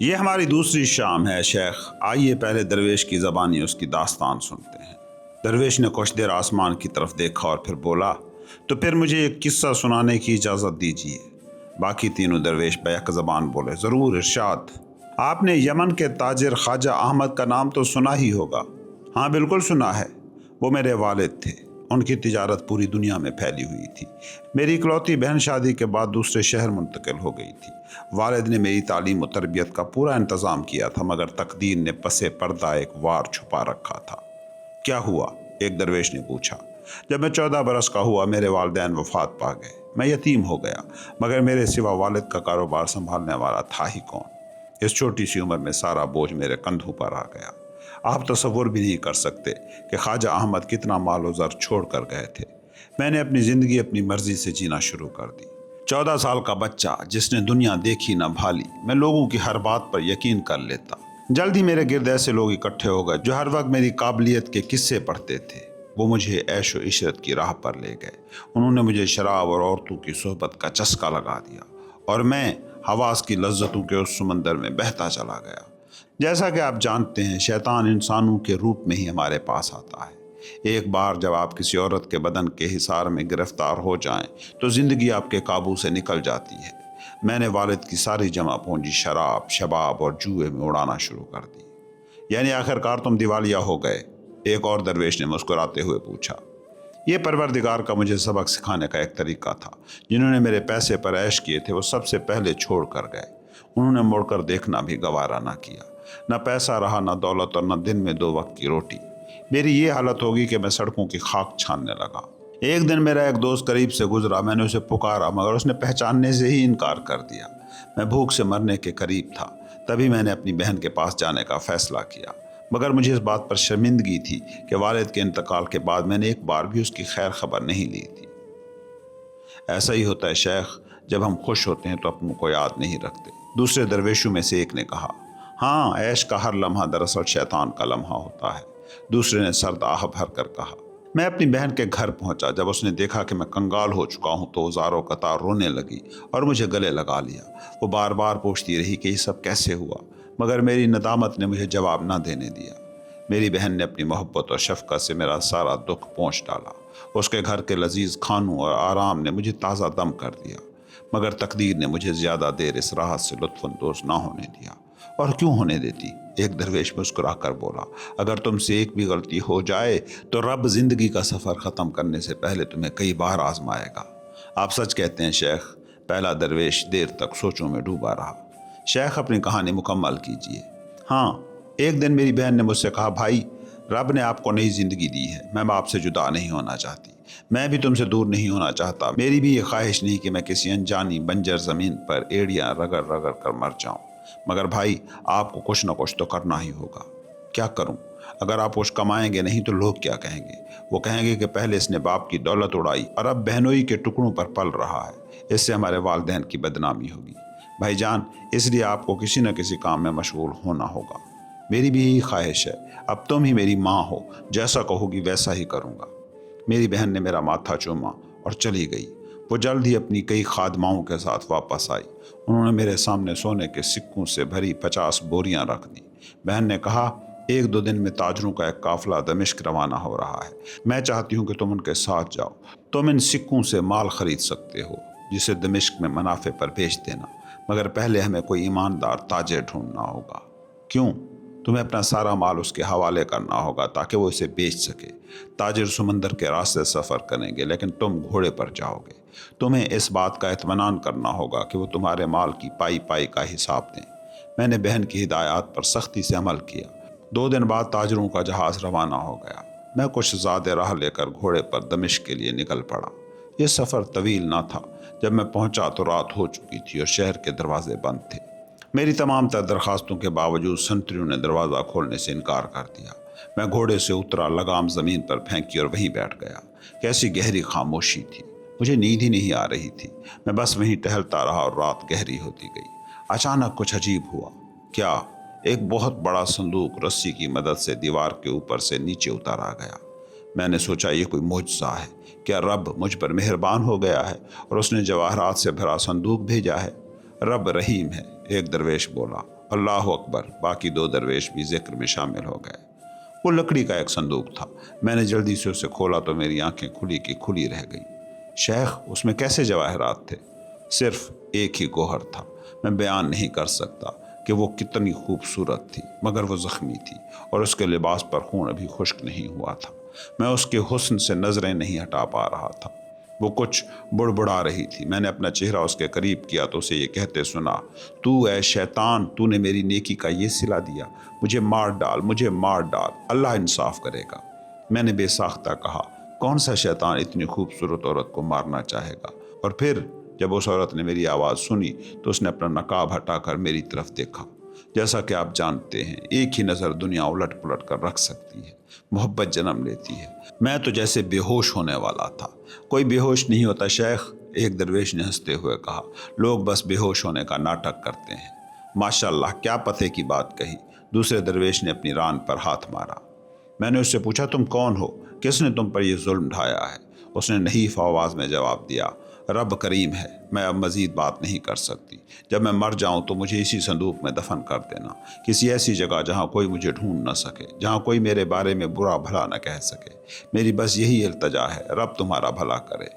یہ ہماری دوسری شام ہے شیخ، آئیے پہلے درویش کی زبانی اس کی داستان سنتے ہیں۔ درویش نے کچھ دیر آسمان کی طرف دیکھا اور پھر بولا، تو پھر مجھے ایک قصہ سنانے کی اجازت دیجیے۔ باقی تینوں درویش بیک زبان بولے، ضرور ارشاد۔ آپ نے یمن کے تاجر خواجہ احمد کا نام تو سنا ہی ہوگا۔ ہاں بالکل سنا ہے، وہ میرے والد تھے۔ ان کی تجارت پوری دنیا میں پھیلی ہوئی تھی۔ میری اکلوتی بہن شادی کے بعد دوسرے شہر منتقل ہو گئی تھی۔ والد نے میری تعلیم و تربیت کا پورا انتظام کیا تھا، مگر تقدیر نے پسے پردہ ایک وار چھپا رکھا تھا۔ کیا ہوا؟ ایک درویش نے پوچھا۔ جب میں 14 برس کا ہوا میرے والدین وفات پا گئے، میں یتیم ہو گیا، مگر میرے سوا والد کا کاروبار سنبھالنے والا تھا ہی کون۔ اس چھوٹی سی عمر میں سارا بوجھ میرے کندھوں پر آ گیا۔ آپ تصور بھی نہیں کر سکتے کہ خواجہ احمد کتنا مال و زر چھوڑ کر گئے تھے۔ میں نے اپنی زندگی اپنی مرضی سے جینا شروع کر دی۔ 14 سال کا بچہ جس نے دنیا دیکھی نہ بھالی، میں لوگوں کی ہر بات پر یقین کر لیتا۔ جلد ہی میرے گرد ایسے لوگ اکٹھے ہو گئے جو ہر وقت میری قابلیت کے قصے پڑھتے تھے۔ وہ مجھے عیش و عشرت کی راہ پر لے گئے۔ انہوں نے مجھے شراب اور عورتوں کی صحبت کا چسکا لگا دیا اور میں حواس کی لذتوں کے اس سمندر میں بہتا چلا گیا۔ جیسا کہ آپ جانتے ہیں، شیطان انسانوں کے روپ میں ہی ہمارے پاس آتا ہے۔ ایک بار جب آپ کسی عورت کے بدن کے حصار میں گرفتار ہو جائیں تو زندگی آپ کے قابو سے نکل جاتی ہے۔ میں نے والد کی ساری جمع پونجی شراب، شباب اور جوئے میں اڑانا شروع کر دی۔ یعنی آخرکار تم دیوالیہ ہو گئے؟ ایک اور درویش نے مسکراتے ہوئے پوچھا۔ یہ پروردگار کا مجھے سبق سکھانے کا ایک طریقہ تھا۔ جنہوں نے میرے پیسے پر عیش کیے تھے وہ سب سے پہلے چھوڑ کر گئے۔ انہوں نے مڑ کر دیکھنا بھی گوارا نہ کیا۔ نہ پیسہ رہا، نہ دولت، اور نہ دن میں 2 وقت کی روٹی۔ میری یہ حالت ہوگی کہ میں سڑکوں کی خاک چھاننے لگا۔ ایک دن میرا ایک دوست قریب سے گزرا، میں نے اسے پکارا مگر اس نے پہچاننے سے ہی انکار کر دیا۔ میں بھوک سے مرنے کے قریب تھا۔ تبھی میں نے اپنی بہن کے پاس جانے کا فیصلہ کیا، مگر مجھے اس بات پر شرمندگی تھی کہ والد کے انتقال کے بعد میں نے ایک بار بھی اس کی خیر خبر نہیں لی تھی۔ ایسا ہی ہوتا ہے شیخ، جب ہم خوش ہوتے ہیں تو اپنوں کو یاد نہیں رکھتے۔ دوسرے درویشوں میں سے ایک نے کہا، ہاں، عیش کا ہر لمحہ دراصل شیطان کا لمحہ ہوتا ہے۔ دوسرے نے سرد آہ بھر کر کہا۔ میں اپنی بہن کے گھر پہنچا۔ جب اس نے دیکھا کہ میں کنگال ہو چکا ہوں تو زاروں قطار رونے لگی اور مجھے گلے لگا لیا۔ وہ بار بار پوچھتی رہی کہ یہ سب کیسے ہوا، مگر میری ندامت نے مجھے جواب نہ دینے دیا۔ میری بہن نے اپنی محبت اور شفقت سے میرا سارا دکھ پونچھ ڈالا۔ اس کے گھر کے لذیذ کھانوں اور آرام نے مجھے تازہ دم کر دیا، مگر تقدیر نے مجھے زیادہ دیر اس راحت سے لطف اندوز نہ ہونے دیا۔ اور کیوں ہونے دیتی؟ ایک درویش مسکرا کر بولا، اگر تم سے ایک بھی غلطی ہو جائے تو رب زندگی کا سفر ختم کرنے سے پہلے تمہیں کئی بار آزمائے گا۔ آپ سچ کہتے ہیں شیخ۔ پہلا درویش دیر تک سوچوں میں ڈوبا رہا۔ شیخ اپنی کہانی مکمل کیجیے۔ ہاں، ایک دن میری بہن نے مجھ سے کہا، بھائی، رب نے آپ کو نئی زندگی دی ہے، میں آپ سے جدا نہیں ہونا چاہتی، میں بھی تم سے دور نہیں ہونا چاہتا۔ میری بھی یہ خواہش نہیں کہ میں کسی انجانی بنجر زمین پر ایڑیاں رگڑ رگڑ کر مر جاؤں، مگر بھائی، آپ کو کچھ نہ کچھ تو کرنا ہی ہوگا۔ کیا کروں؟ اگر آپ کچھ کمائیں گے نہیں تو لوگ کیا کہیں گے؟ وہ کہیں گے کہ پہلے اس نے باپ کی دولت اڑائی اور اب بہنوئی کے ٹکڑوں پر پل رہا ہے، اس سے ہمارے والدین کی بدنامی ہوگی۔ بھائی جان، اس لیے آپ کو کسی نہ کسی کام میں مشغول ہونا ہوگا۔ میری بھی یہی خواہش ہے، اب تم ہی میری ماں ہو، جیسا کہو گی ویسا ہی کروں گا۔ میری بہن نے میرا ماتھا چوما اور چلی گئی۔ وہ جلد ہی اپنی کئی خادماؤں کے ساتھ واپس آئی۔ انہوں نے میرے سامنے سونے کے سکوں سے بھری 50 بوریاں رکھ دیں۔ بہن نے کہا، 1-2 دن میں تاجروں کا ایک قافلہ دمشق روانہ ہو رہا ہے، میں چاہتی ہوں کہ تم ان کے ساتھ جاؤ۔ تم ان سکوں سے مال خرید سکتے ہو جسے دمشق میں منافع پر بیچ دینا، مگر پہلے ہمیں کوئی ایماندار تاجر ڈھونڈنا ہوگا۔ کیوں؟ تمہیں اپنا سارا مال اس کے حوالے کرنا ہوگا تاکہ وہ اسے بیچ سکے۔ تاجر سمندر کے راستے سفر کریں گے لیکن تم گھوڑے پر جاؤ گے۔ تمہیں اس بات کا اطمینان کرنا ہوگا کہ وہ تمہارے مال کی پائی پائی کا حساب دیں۔ میں نے بہن کی ہدایات پر سختی سے عمل کیا۔ 2 دن بعد تاجروں کا جہاز روانہ ہو گیا۔ میں کچھ زیادہ راہ لے کر گھوڑے پر دمشق کے لیے نکل پڑا۔ یہ سفر طویل نہ تھا۔ جب میں پہنچا تو رات ہو چکی تھی اور شہر کے دروازے بند تھے۔ میری تمام تر درخواستوں کے باوجود سنتریوں نے دروازہ کھولنے سے انکار کر دیا۔ میں گھوڑے سے اترا، لگام زمین پر پھینکی اور وہیں بیٹھ گیا۔ کیسی گہری خاموشی تھی، مجھے نیند ہی نہیں آ رہی تھی۔ میں بس وہیں ٹہلتا رہا اور رات گہری ہوتی گئی۔ اچانک کچھ عجیب ہوا۔ کیا؟ ایک بہت بڑا صندوق رسی کی مدد سے دیوار کے اوپر سے نیچے اتارا گیا۔ میں نے سوچا یہ کوئی معجزہ ہے، کیا رب مجھ پر مہربان ہو گیا ہے اور اس نے جواہرات سے بھرا صندوق بھیجا ہے؟ رب رحیم ہے، ایک درویش بولا۔ अल्लाह अकबर। बाकी दो दरवेश भी जिक्र में शामिल हो गए। वो लकड़ी का एक संदूक था। मैंने जल्दी से उसे खोला तो मेरी आंखें खुली की खुली रह गईं। शेख, उसमें कैसे जवाहरात थे? सिर्फ एक ही गौहर था। मैं बयान नहीं कर सकता कि वो कितनी खूबसूरत थी, मगर वो ज़ख्मी थी और उसके लिबास पर खून अभी खुश्क नहीं हुआ था। मैं उसके हुस्न से नज़रें नहीं हटा पा रहा था। वो कुछ बुड़बुड़ा रही थी। मैंने अपना चेहरा उसके करीब किया तो उसे ये कहते सुना, तू ऐ शैतान, तूने मेरी नेकी का ये सिला दिया। मुझे मार डाल, मुझे मार डाल, अल्लाह इंसाफ करेगा। मैंने बेसाख्ता कहा, कौन सा शैतान इतनी खूबसूरत औरत को मारना चाहेगा? और फिर जब उस औरत ने मेरी आवाज़ सुनी तो उसने अपना नकाब हटाकर मेरी तरफ देखा। जैसा कि आप जानते हैं, एक ही नज़र दुनिया उलट पुलट कर रख सकती है, मोहब्बत जन्म लेती है। मैं तो जैसे बेहोश होने वाला था। कोई बेहोश नहीं होता शेख, एक दरवेश ने हंसते हुए कहा। लोग बस बेहोश होने का नाटक करते हैं। माशाल्लाह, क्या पते की बात कही। दूसरे दरवेश ने अपनी रान पर हाथ मारा। मैंने उससे पूछा, तुम कौन हो? किसने तुम पर यह जुल्म ढाया है? उसने नहीफ आवाज़ में जवाब दिया, रब करीम है, मैं अब मज़ीद बात नहीं कर सकती। जब मैं मर जाऊं तो मुझे इसी संदूक में दफन कर देना, किसी ऐसी जगह जहां कोई मुझे ढूंढ न सके, जहां कोई मेरे बारे में बुरा भला न कह सके। मेरी बस यही इल्तजा है, रब तुम्हारा भला करे।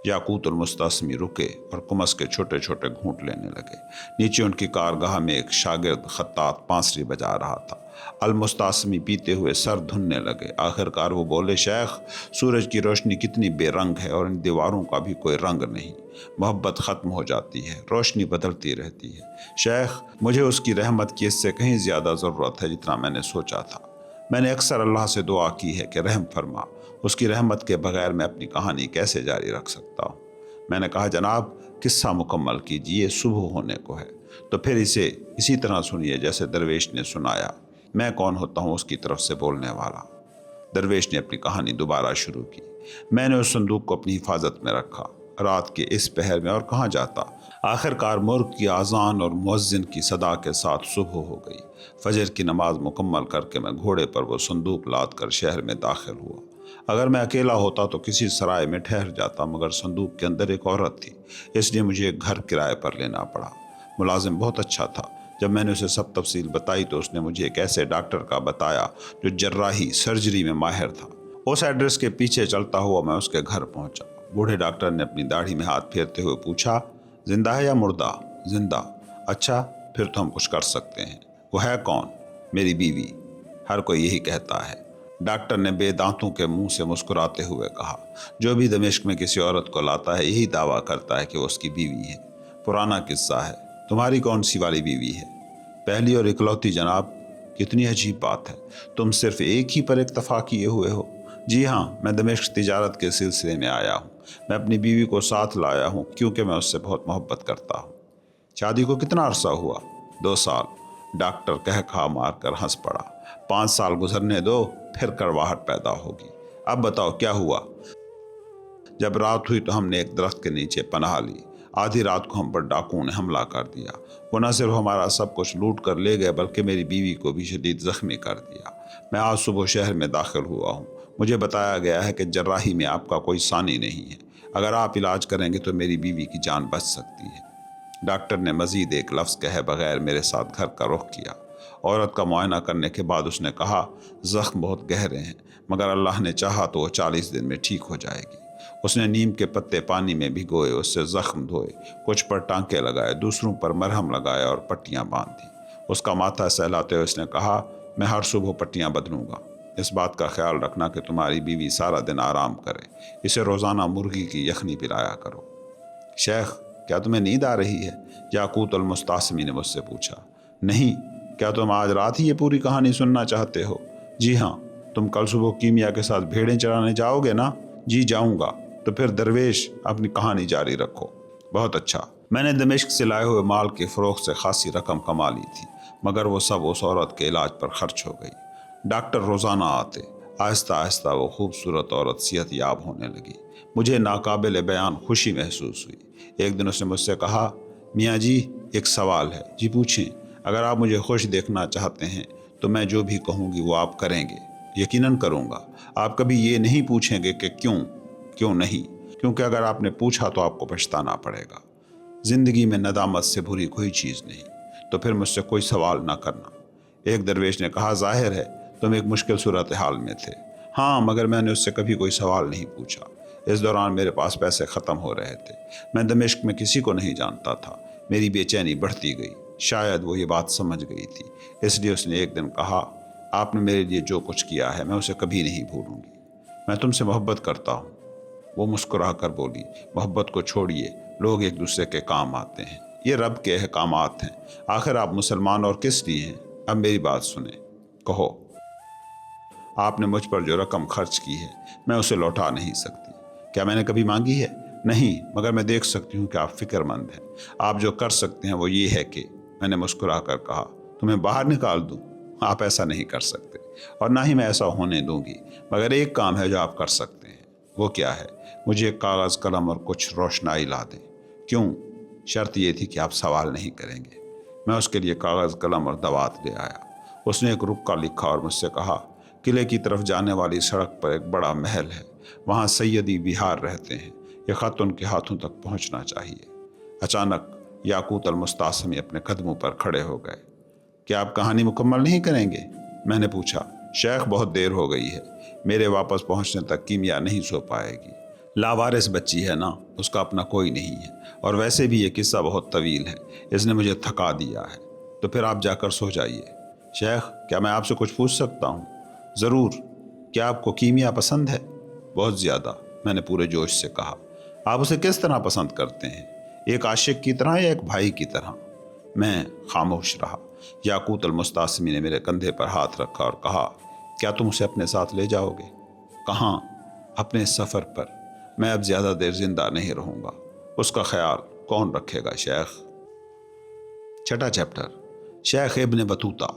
याकूत और मुस्तासमी रुके और कुमस के छोटे छोटे घूंट लेने लगे। नीचे उनकी कारगाह में एक शागिर्द खत्तात बांसुरी बजा रहा था। अल मुस्तासमी पीते हुए सर धुनने लगे। आखिरकार वो बोले, शेख, सूरज की रोशनी कितनी बेरंग है और इन दीवारों का भी कोई रंग नहीं। मोहब्बत ख़त्म हो जाती है, रोशनी बदलती रहती है। शेख, मुझे उसकी रहमत की इससे कहीं ज़्यादा ज़रूरत है जितना मैंने सोचा था। मैंने अक्सर अल्लाह से दुआ की है कि रहम फरमा। उसकी रहमत के बगैर मैं अपनी कहानी कैसे जारी रख सकता हूँ? मैंने कहा, जनाब, किस्सा मुकम्मल कीजिए, सुबह होने को है। तो फिर इसे इसी तरह सुनिए जैसे दरवेश ने सुनाया। मैं कौन होता हूँ उसकी तरफ से बोलने वाला। दरवेश ने अपनी कहानी दोबारा शुरू की। मैंने उस संदूक को अपनी हिफाजत में रखा। रात के इस पहर में और कहाँ जाता। आखिरकार मुर्ग की आज़ान और मुअज्जिन की सदा के साथ सुबह हो गई। फजर की नमाज मुकम्मल करके मैं घोड़े पर वो संदूक लाद कर शहर में दाखिल हुआ। अगर मैं अकेला होता तो किसी सराय में ठहर जाता, मगर संदूक के अंदर एक औरत थी, इसलिए मुझे एक घर किराए पर लेना पड़ा। मुलाजिम बहुत अच्छा था। जब मैंने उसे सब तफसील बताई तो उसने मुझे एक ऐसे डॉक्टर का बताया जो जर्राही सर्जरी में माहिर था। उस एड्रेस के पीछे चलता हुआ मैं उसके घर पहुंचा। बूढ़े डॉक्टर ने अपनी दाढ़ी में हाथ फेरते हुए पूछा, जिंदा है या मुर्दा? जिंदा। अच्छा, फिर तो हम कुछ कर सकते हैं। वो है कौन? मेरी बीवी। हर कोई यही कहता है। डॉक्टर ने बेदांतों के मुंह से मुस्कुराते हुए कहा, जो भी दमिश्क में किसी औरत को लाता है यही दावा करता है कि वो उसकी बीवी है। पुराना किस्सा है। तुम्हारी कौन सी वाली बीवी है? पहली और इकलौती जनाब। कितनी अजीब बात है, तुम सिर्फ एक ही पर इक्तफा किए हुए हो। जी हाँ, मैं दमिश्क तिजारत के सिलसिले में आया हूँ। मैं अपनी बीवी को साथ लाया हूँ क्योंकि मैं उससे बहुत मोहब्बत करता हूँ। शादी को कितना अरसा हुआ? 2 साल। डॉक्टर कह खा मार कर हंस पड़ा। 5 साल गुजरने दो, फिर कड़वाहट पैदा होगी। अब बताओ क्या हुआ? जब रात हुई तो हमने एक दरख्त के नीचे पनाह ली। आधी रात को हम पर डाकुओं ने हमला कर दिया। वो न सिर्फ हमारा सब कुछ लूट कर ले गए बल्कि मेरी बीवी को भी शदीद जख्मी कर दिया। मैं आज सुबह शहर में दाखिल हुआ हूँ। मुझे बताया गया है कि जर्राही में आपका कोई सानी नहीं है। अगर आप इलाज करेंगे तो मेरी बीवी की जान बच सकती है। डॉक्टर ने मजीद एक लफ्ज़ कहे बगैर मेरे साथ घर का रुख किया। औरत का मुआयना करने के बाद उसने कहा, ज़ख्म बहुत गहरे हैं, मगर अल्लाह ने चाहा तो वो 40 दिन में ठीक हो जाएगी। उसने नीम के पत्ते पानी में भिगोए, उससे ज़ख्म धोए, कुछ पर टांके लगाए, दूसरों पर मरहम लगाया और पट्टियाँ बांधी। उसका माथा सहलाते हुए उसने कहा, मैं हर सुबह पट्टियाँ बदलूँगा। इस बात का ख्याल रखना कि तुम्हारी बीवी सारा दिन आराम करे। इसे रोज़ाना मुर्गी की यखनी पिलाया करो। शेख, क्या तुम्हें नींद आ रही है? याकूत अल मुस्तासमी ने मुझसे पूछा। नहीं। क्या तुम आज रात ही ये पूरी कहानी सुनना चाहते हो? जी हाँ। तुम कल सुबह कीमिया के साथ भेड़ें चराने जाओगे ना? जी जाऊँगा। तो फिर दरवेश, अपनी कहानी जारी रखो। बहुत अच्छा। मैंने दमिश्क से लाए हुए माल के फ़रोख्त से खासी रकम कमा ली थी, मगर वो सब उस औरत के इलाज पर खर्च हो गई। डॉक्टर रोज़ाना आते। आहिस्ता आहिस्ता वो खूबसूरत औरत सेहत याब होने लगी। मुझे नाकाबिल बयान खुशी महसूस हुई। एक दिन उसने मुझसे कहा, मियाँ जी, एक सवाल है। जी पूछें। अगर आप मुझे खुश देखना चाहते हैं तो मैं जो भी कहूँगी वो आप करेंगे? यकीनन करूँगा। आप कभी ये नहीं पूछेंगे कि क्यों नहीं, क्योंकि अगर आपने पूछा तो आपको पछताना पड़ेगा। ज़िंदगी में नदामत से बुरी कोई चीज़ नहीं। तो फिर मुझसे कोई सवाल ना करना। एक दरवेश ने कहा, ज़ाहिर है तुम एक मुश्किल सूरत हाल में थे। हाँ, मगर मैंने उससे कभी कोई सवाल नहीं पूछा। इस दौरान मेरे पास पैसे ख़त्म हो रहे थे। मैं दमिश्क में किसी को नहीं जानता था। मेरी बेचैनी बढ़ती गई। शायद वो ये बात समझ गई थी, इसलिए उसने एक दिन कहा, आपने मेरे लिए जो कुछ किया है मैं उसे कभी नहीं भूलूंगी। मैं तुमसे मोहब्बत करता हूँ। वो मुस्कुरा कर बोली, मोहब्बत को छोड़िए, लोग एक दूसरे के काम आते हैं, ये रब के अहकामात हैं। आखिर आप मुसलमान और किस लिए हैं? अब मेरी बात सुने, कहो। आपने मुझ पर जो रकम खर्च की है मैं उसे लौटा नहीं सकती। क्या मैंने कभी मांगी है? नहीं, मगर मैं देख सकती हूँ कि आप फिक्रमंद हैं। आप जो कर सकते हैं वो ये है कि, मैंने मुस्कुरा कर कहा, तुम्हें बाहर निकाल दूँ? आप ऐसा नहीं कर सकते और ना ही मैं ऐसा होने दूंगी। मगर एक काम है जो आप कर सकते हैं। वो क्या है? मुझे एक कागज़ कलम और कुछ रोशनाई ला दें। क्यों? शर्त ये थी कि आप सवाल नहीं करेंगे। मैं उसके लिए कागज़ कलम और दवात ले आया। उसने एक रुक्का लिखा और मुझसे कहा, किले की तरफ जाने वाली सड़क पर एक बड़ा महल है, वहाँ सैयदी बिहार रहते हैं। ये ख़त उनके हाथों तक पहुँचना चाहिए। अचानक याकूत अल मुस्तासमी अपने कदमों पर खड़े हो गए। क्या आप कहानी मुकम्मल नहीं करेंगे? मैंने पूछा। शेख, बहुत देर हो गई है, मेरे वापस पहुँचने तक कीमिया नहीं सो पाएगी। लावारिस बच्ची है ना, उसका अपना कोई नहीं है, और वैसे भी ये किस्सा बहुत तवील है, इसने मुझे थका दिया है। तो फिर आप जाकर सो जाइए। शेख, क्या मैं आपसे कुछ पूछ सकता हूँ? ज़रूर। क्या आपको कीमिया पसंद है? बहुत ज़्यादा, मैंने पूरे जोश से कहा। आप उसे किस तरह पसंद करते हैं? एक आशिक की तरह या एक भाई की तरह? मैं खामोश रहा। याकूत अल मुस्तासमी ने मेरे कंधे पर हाथ रखा और कहा, क्या तुम उसे अपने साथ ले जाओगे? कहाँ? अपने सफ़र पर। मैं अब ज़्यादा देर जिंदा नहीं रहूँगा, उसका ख्याल कौन रखेगा शेख? छठा चैप्टर, शेख इब्न बतूता।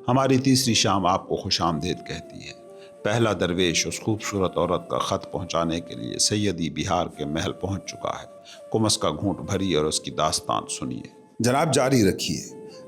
हमारी तीसरी शाम आपको खुशामदीद कहती है। पहला दरवेश उस खूबसूरत औरत का ख़त पहुँचाने के लिए सैयदी बिहार के महल पहुँच चुका है। कुमस का घूंट भरी और उसकी दास्तान सुनिए। जनाब, जारी रखिए।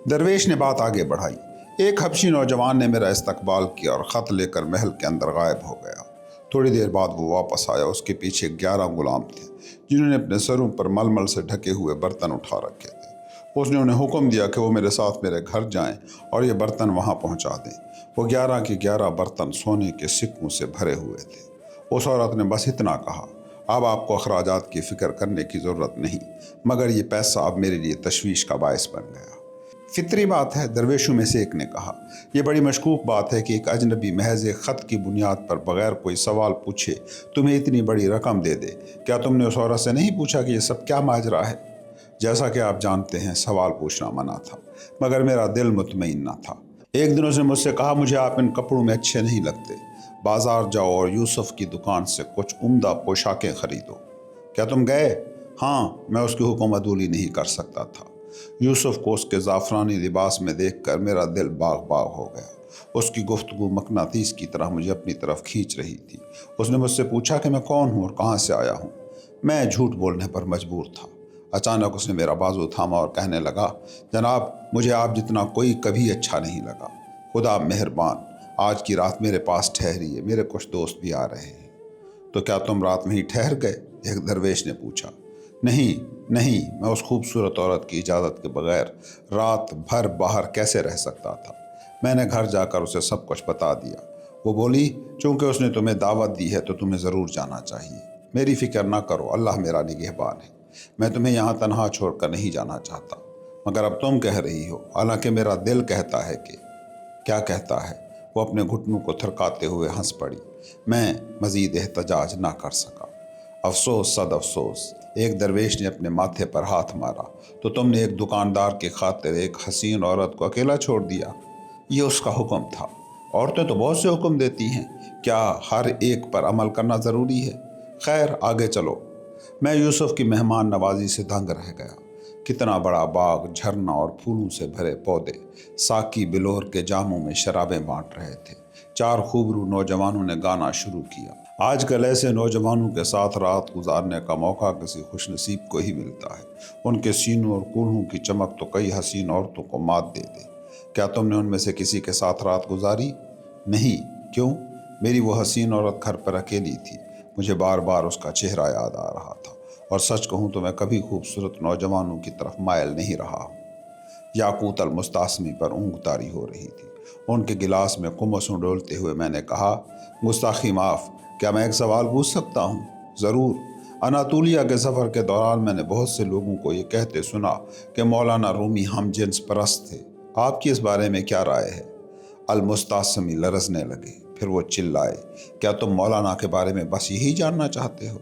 दरवेश ने बात आगे बढ़ाई। एक हबशी नौजवान ने मेरा इस्तकबाल किया और ख़त लेकर महल के अंदर गायब हो गया। थोड़ी देर बाद वो वापस आया। उसके पीछे 11 गुलाम थे, जिन्होंने अपने सरों पर मलमल से ढके हुए बर्तन उठा रखे थे। उसने उन्हें हुक्म दिया कि वो मेरे साथ मेरे घर जाएं और ये बर्तन वहाँ पहुँचा दें। वो 11 के 11 बर्तन सोने के सिक्कों से भरे हुए थे। उस औरत ने बस इतना कहा, अब आपको अखराजात की फ़िक्र करने की ज़रूरत नहीं, मगर ये पैसा अब मेरे लिए तशवीश का बायस बन गया। फितरी बात है, दरवेशों में से एक ने कहा। यह बड़ी मशकूक बात है कि एक अजनबी महज एक ख़त की बुनियाद पर बग़ैर कोई सवाल पूछे तुम्हें इतनी बड़ी रकम दे दे। क्या तुमने उस औरत से नहीं पूछा कि यह सब क्या माजरा है? जैसा कि आप जानते हैं, सवाल पूछना मना था, मगर मेरा दिल मुतमईन न था। एक दिन उसने मुझसे कहा, मुझे आप इन कपड़ों में अच्छे नहीं लगते, बाज़ार जाओ और यूसुफ की दुकान से कुछ उम्दा पोशाकें ख़रीदो। क्या तुम गए? हाँ, मैं उसकी हुक्म अदूली नहीं कर सकता था। यूसुफ को उसके ज़ाफ़रानी लिबास में देखकर मेरा दिल बाग बाग हो गया। उसकी गुफ्तगू मकनातीस की तरह मुझे अपनी तरफ खींच रही थी। उसने मुझसे पूछा कि मैं कौन हूँ और कहाँ से आया हूँ। मैं झूठ बोलने पर मजबूर था। अचानक उसने मेरा बाजू थामा और कहने लगा, जनाब, मुझे आप जितना कोई कभी अच्छा नहीं लगा। खुदा मेहरबान, आज की रात मेरे पास ठहरिए, मेरे कुछ दोस्त भी आ रहे हैं। तो क्या तुम रात में ही ठहर गए? एक दरवेश ने पूछा। नहीं नहीं, मैं उस खूबसूरत औरत की इजाज़त के बगैर रात भर बाहर कैसे रह सकता था। मैंने घर जाकर उसे सब कुछ बता दिया। वो बोली, चूँकि उसने तुम्हें दावत दी है तो तुम्हें ज़रूर जाना चाहिए। मेरी फ़िक्र ना करो, अल्लाह मेरा निगहबान है। मैं तुम्हें यहाँ तनहा छोड़कर नहीं जाना चाहता। मगर अब तुम कह रही हो, हालांकि मेरा दिल कहता है कि। क्या कहता है? वो अपने घुटनों को थरकाते हुए हंस पड़ी। मैं मज़ीद एहतजाज ना कर सका। अफसोस, सद अफसोस। एक दरवेश ने अपने माथे पर हाथ मारा। तो तुमने एक दुकानदार की खातिर एक हसीन औरत को अकेला छोड़ दिया? ये उसका हुक्म था। औरतें तो बहुत से हुक्म देती हैं, क्या हर एक पर अमल करना ज़रूरी है? खैर, आगे चलो। मैं यूसुफ की मेहमान नवाजी से दंग रह गया। कितना बड़ा बाग, झरना और फूलों से भरे पौधे। साकी बिलोर के जामों में शराबें बांट रहे थे। 4 खूबरू नौजवानों ने गाना शुरू किया। आजकल ऐसे नौजवानों के साथ रात गुजारने का मौका किसी खुशनसीब को ही मिलता है। उनके सीनों और कूल्हों की चमक तो कई हसीन औरतों को मात दे दे। क्या तुमने उनमें से किसी के साथ रात गुजारी? नहीं। क्यों? मेरी वो हसीन औरत घर पर अकेली थी। मुझे बार बार उसका चेहरा याद आ रहा था, और सच कहूँ तो मैं कभी खूबसूरत नौजवानों की तरफ मायल नहीं रहा हूँ। याकूत अलमुस्तासमी पर ऊँग तारी हो रही थी। उनके गिलास में कुमसों डोलते हुए मैंने कहा, गुस्ताखी माफ़, क्या मैं एक सवाल पूछ सकता हूँ? ज़रूर। अनातोलिया के सफ़र के दौरान मैंने बहुत से लोगों को ये कहते सुना कि मौलाना रूमी हम जिन्स परस्त थे। आपकी इस बारे में क्या राय है? अलमुस्तासमी लरजने लगे। फिर वो चिल्लाए, क्या तुम मौलाना के बारे में बस यही जानना चाहते हो?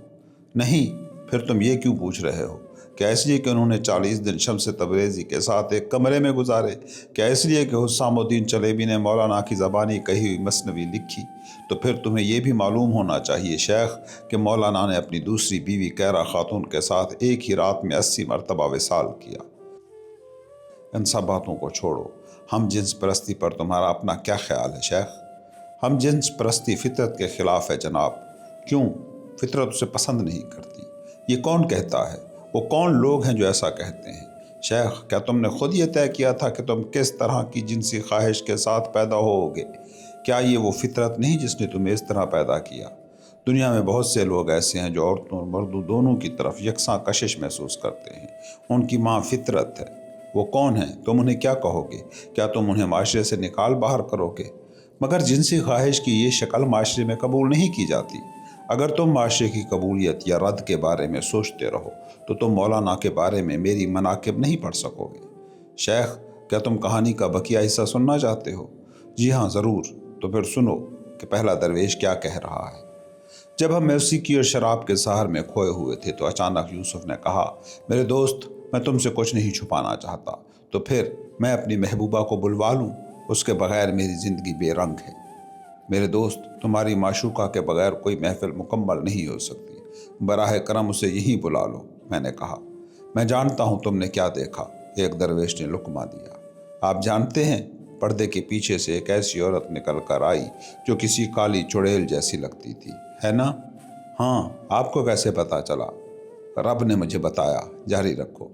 नहीं, फिर तुम ये क्यों पूछ रहे हो? क्या इसलिए कि उन्होंने 40 दिन शम्स तबरेज़ी के साथ एक कमरे में गुजारे? क्या इसलिए कि हुस्सामुद्दीन चलेबी ने मौलाना की ज़बानी कही हुई मसनवी लिखी? तो फिर तुम्हें यह भी मालूम होना चाहिए शेख कि मौलाना ने अपनी दूसरी बीवी कैरा खातून के साथ एक ही रात में 80 मरतबा विसाल किया। इन सब बातों को छोड़ो, हम जिन्स परस्ती पर तुम्हारा अपना क्या ख्याल है शेख? हम जिन्स परस्ती फितरत के ख़िलाफ़ है जनाब। क्यों? फितरत उसे पसंद नहीं करती। ये कौन कहता है? वो कौन लोग हैं जो ऐसा कहते हैं? शेख, क्या तुमने खुद ये तय किया था कि तुम किस तरह की जिनसी ख्वाहिश के साथ पैदा होओगे? क्या ये वो फितरत नहीं जिसने तुम्हें इस तरह पैदा किया? दुनिया में बहुत से लोग ऐसे हैं जो औरतों और मर्दों दोनों की तरफ यकसां कशिश महसूस करते हैं। उनकी माँ फितरत है। वो कौन है? तुम उन्हें क्या कहोगे? क्या तुम उन्हें माशरे से निकाल बाहर करोगे? मगर जिनसी ख्वाहिश की ये शक्ल माशरे में कबूल नहीं की जाती। अगर तुम माशरे की कबूलियत या रद्द के बारे में सोचते रहो तो तुम मौलाना के बारे में मेरी मनाकिब नहीं पढ़ सकोगे। शेख, क्या तुम कहानी का बकिया हिस्सा सुनना चाहते हो? जी हाँ, ज़रूर। तो फिर सुनो कि पहला दरवेश क्या कह रहा है। जब हम मौसीकी और शराब के सहार में खोए हुए थे तो अचानक यूसुफ ने कहा, मेरे दोस्त, मैं तुमसे कुछ नहीं छुपाना चाहता, तो फिर मैं अपनी महबूबा को बुलवा लूँ? उसके बगैर मेरी ज़िंदगी बेरंग है। मेरे दोस्त, तुम्हारी माशूका के बगैर कोई महफिल मुकम्मल नहीं हो सकती। बराह करम उसे यहीं बुला लो, मैंने कहा। मैं जानता हूँ तुमने क्या देखा, एक दरवेश ने लुकमा दिया। आप जानते हैं, पर्दे के पीछे से एक ऐसी औरत निकल कर आई जो किसी काली चुड़ैल जैसी लगती थी, है ना? हाँ, आपको कैसे पता चला? रब ने मुझे बताया, जारी रखो।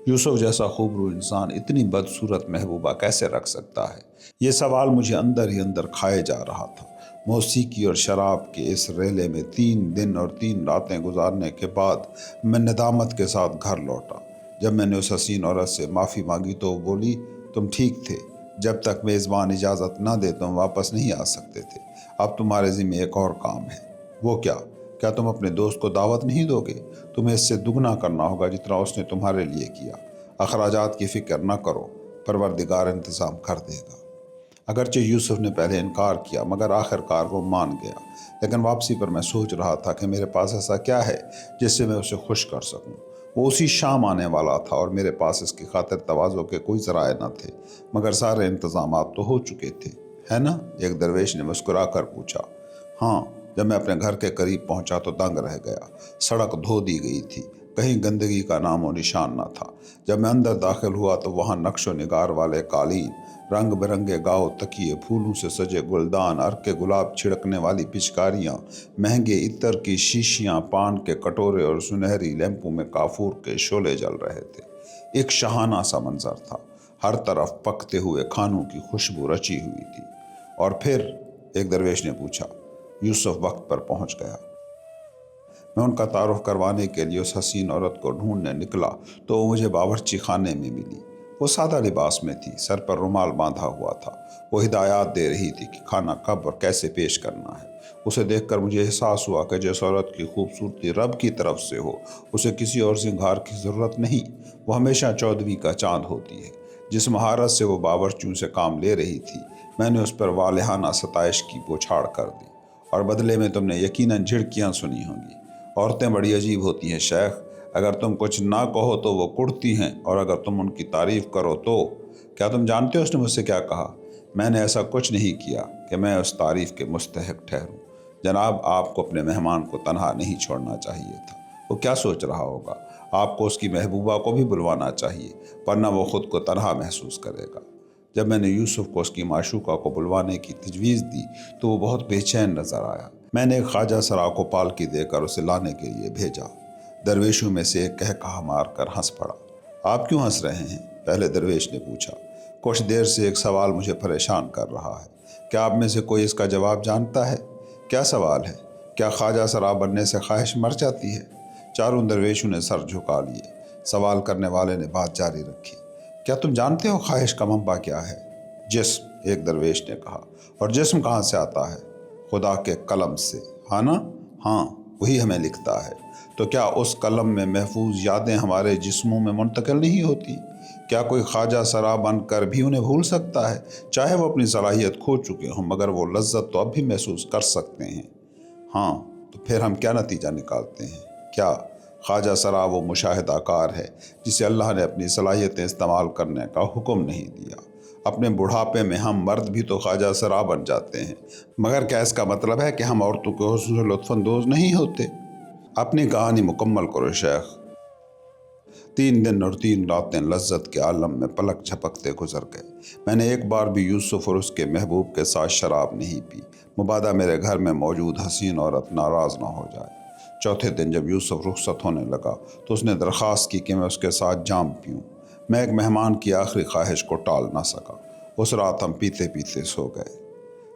यूसुफ जैसा खूबरू इंसान इतनी बदसूरत महबूबा कैसे रख सकता है? ये सवाल मुझे अंदर ही अंदर खाए जा रहा था। मौसीकी और शराब के इस रेले में 3 दिन और 3 रातें गुजारने के बाद मैं नदामत के साथ घर लौटा। जब मैंने उस हसीन औरत से माफ़ी मांगी तो वो बोली, तुम ठीक थे, जब तक मेज़बान इजाज़त ना दे तुम वापस नहीं आ सकते थे। अब तुम्हारे ज़िम्मे एक और काम है। वो क्या? क्या तुम अपने दोस्त को दावत नहीं दोगे? तुम्हें इससे दुगना करना होगा जितना उसने तुम्हारे लिए किया। अखराजात की फ़िक्र न करो, परवरदिगार इंतज़ाम कर देगा। अगरचे यूसुफ ने पहले इनकार किया मगर आखिरकार वो मान गया। लेकिन वापसी पर मैं सोच रहा था कि मेरे पास ऐसा क्या है जिससे मैं उसे खुश कर सकूं। वो उसी शाम आने वाला था और मेरे पास इसकी खातिर तवाज़ो के कोई ज़राए न थे, मगर सारे इंतज़ामात तो हो चुके थे, है ना? एक दरवेश ने मुस्कुरा कर पूछा। हाँ। जब मैं अपने घर के करीब पहुंचा तो दंग रह गया। सड़क धो दी गई थी, कहीं गंदगी का नामो निशान न था। जब मैं अंदर दाखिल हुआ तो वहाँ नक्शो निगार वाले कालीन, रंग बिरंगे गाव तकिए, फूलों से सजे गुलदान, अर्क के गुलाब छिड़कने वाली पिचकारियाँ, महंगे इत्तर की शीशियाँ, पान के कटोरे और सुनहरी लैंपों में काफूर के शोले जल रहे थे। एक शहाना सा मंजर था। हर तरफ पकते हुए खानों की खुशबू रची हुई थी। और फिर एक दरवेश ने पूछा। यूसुफ वक्त पर पहुंच गया। मैं उनका तारुफ करवाने के लिए उस हसीन औरत को ढूंढने निकला तो वो मुझे बावर्ची खाने में मिली। वो सादा लिबास में थी, सर पर रुमाल बांधा हुआ था। वो हिदायत दे रही थी कि खाना कब और कैसे पेश करना है। उसे देखकर मुझे एहसास हुआ कि जिस औरत की खूबसूरती रब की तरफ से हो उसे किसी और सिंगार की ज़रूरत नहीं। वो हमेशा चौदहवीं का चाँद होती है। जिस महारत से वो बावर्चियों से काम ले रही थी, मैंने उस पर वालिहाना सताइश की बौछार कर दी। और बदले में तुमने यकीनन झिड़कियाँ सुनी होंगी। औरतें बड़ी अजीब होती हैं शेख। अगर तुम कुछ ना कहो तो वो कुड़ती हैं, और अगर तुम उनकी तारीफ़ करो तो। क्या तुम जानते हो उसने मुझसे क्या कहा? मैंने ऐसा कुछ नहीं किया कि मैं उस तारीफ़ के मुस्तहिक ठहरूं। जनाब, आपको अपने मेहमान को तनहा नहीं छोड़ना चाहिए था। वो क्या सोच रहा होगा? आपको उसकी महबूबा को भी बुलवाना चाहिए, वरना वो ख़ुद को तनहा महसूस करेगा। जब मैंने यूसुफ को उसकी माशूका को बुलवाने की तजवीज़ दी तो वो बहुत बेचैन नज़र आया। मैंने एक ख्वाजा सरा को पालकी देकर उसे लाने के लिए भेजा। दरवेशों में से एक कह कहा मार कर हंस पड़ा। आप क्यों हंस रहे हैं? पहले दरवेश ने पूछा। कुछ देर से एक सवाल मुझे परेशान कर रहा है। क्या आप में से कोई इसका जवाब जानता है? क्या सवाल है? क्या ख्वाजा सरा बनने से ख्वाहिश मर जाती है? चारों दरवेशों ने सर झुका लिए। सवाल करने वाले ने बात जारी रखी। क्या तुम जानते हो ख्वाहिश का मंबा क्या है? जिस्म, एक दरवेश ने कहा। और जिस्म कहाँ से आता है? खुदा के कलम से, हाँ ना? हाँ, वही हमें लिखता है। तो क्या उस कलम में महफूज यादें हमारे जिस्मों में मुंतकिल नहीं होती? क्या कोई ख्वाजा सरा बन कर भी उन्हें भूल सकता है? चाहे वो अपनी सलाहियत खो चुके हों, मगर वो लज्जत तो अब भी महसूस कर सकते हैं। हाँ, तो फिर हम क्या नतीजा निकालते हैं? क्या ख्वाजा सरा वो मुशाहिदाकार है जिसे अल्लाह ने अपनी सलाहियतें इस्तेमाल करने का हुक्म नहीं दिया? अपने बुढ़ापे में हम मर्द भी तो ख्वाजा सरा बन जाते हैं, मगर क्या इसका मतलब है कि हम औरतों के हुस्न से लुत्फ़अंदोज़ नहीं होते? अपनी कहानी मुकम्मल करो शेख। 3 दिन और 3 रातें लज्जत के आलम में पलक झपकते गुजर गए। मैंने एक बार भी यूसुफ और उसके महबूब के साथ शराब नहीं पी, मुबादा मेरे घर में मौजूद हसीन औरत नाराज़ ना हो जाए। चौथे दिन जब यूसुफ रुखसत होने लगा तो उसने दरख्वास्त की कि मैं उसके साथ जाम पीऊँ। मैं एक मेहमान की आखिरी ख्वाहिश को टाल ना सका। उस रात हम पीते पीते सो गए।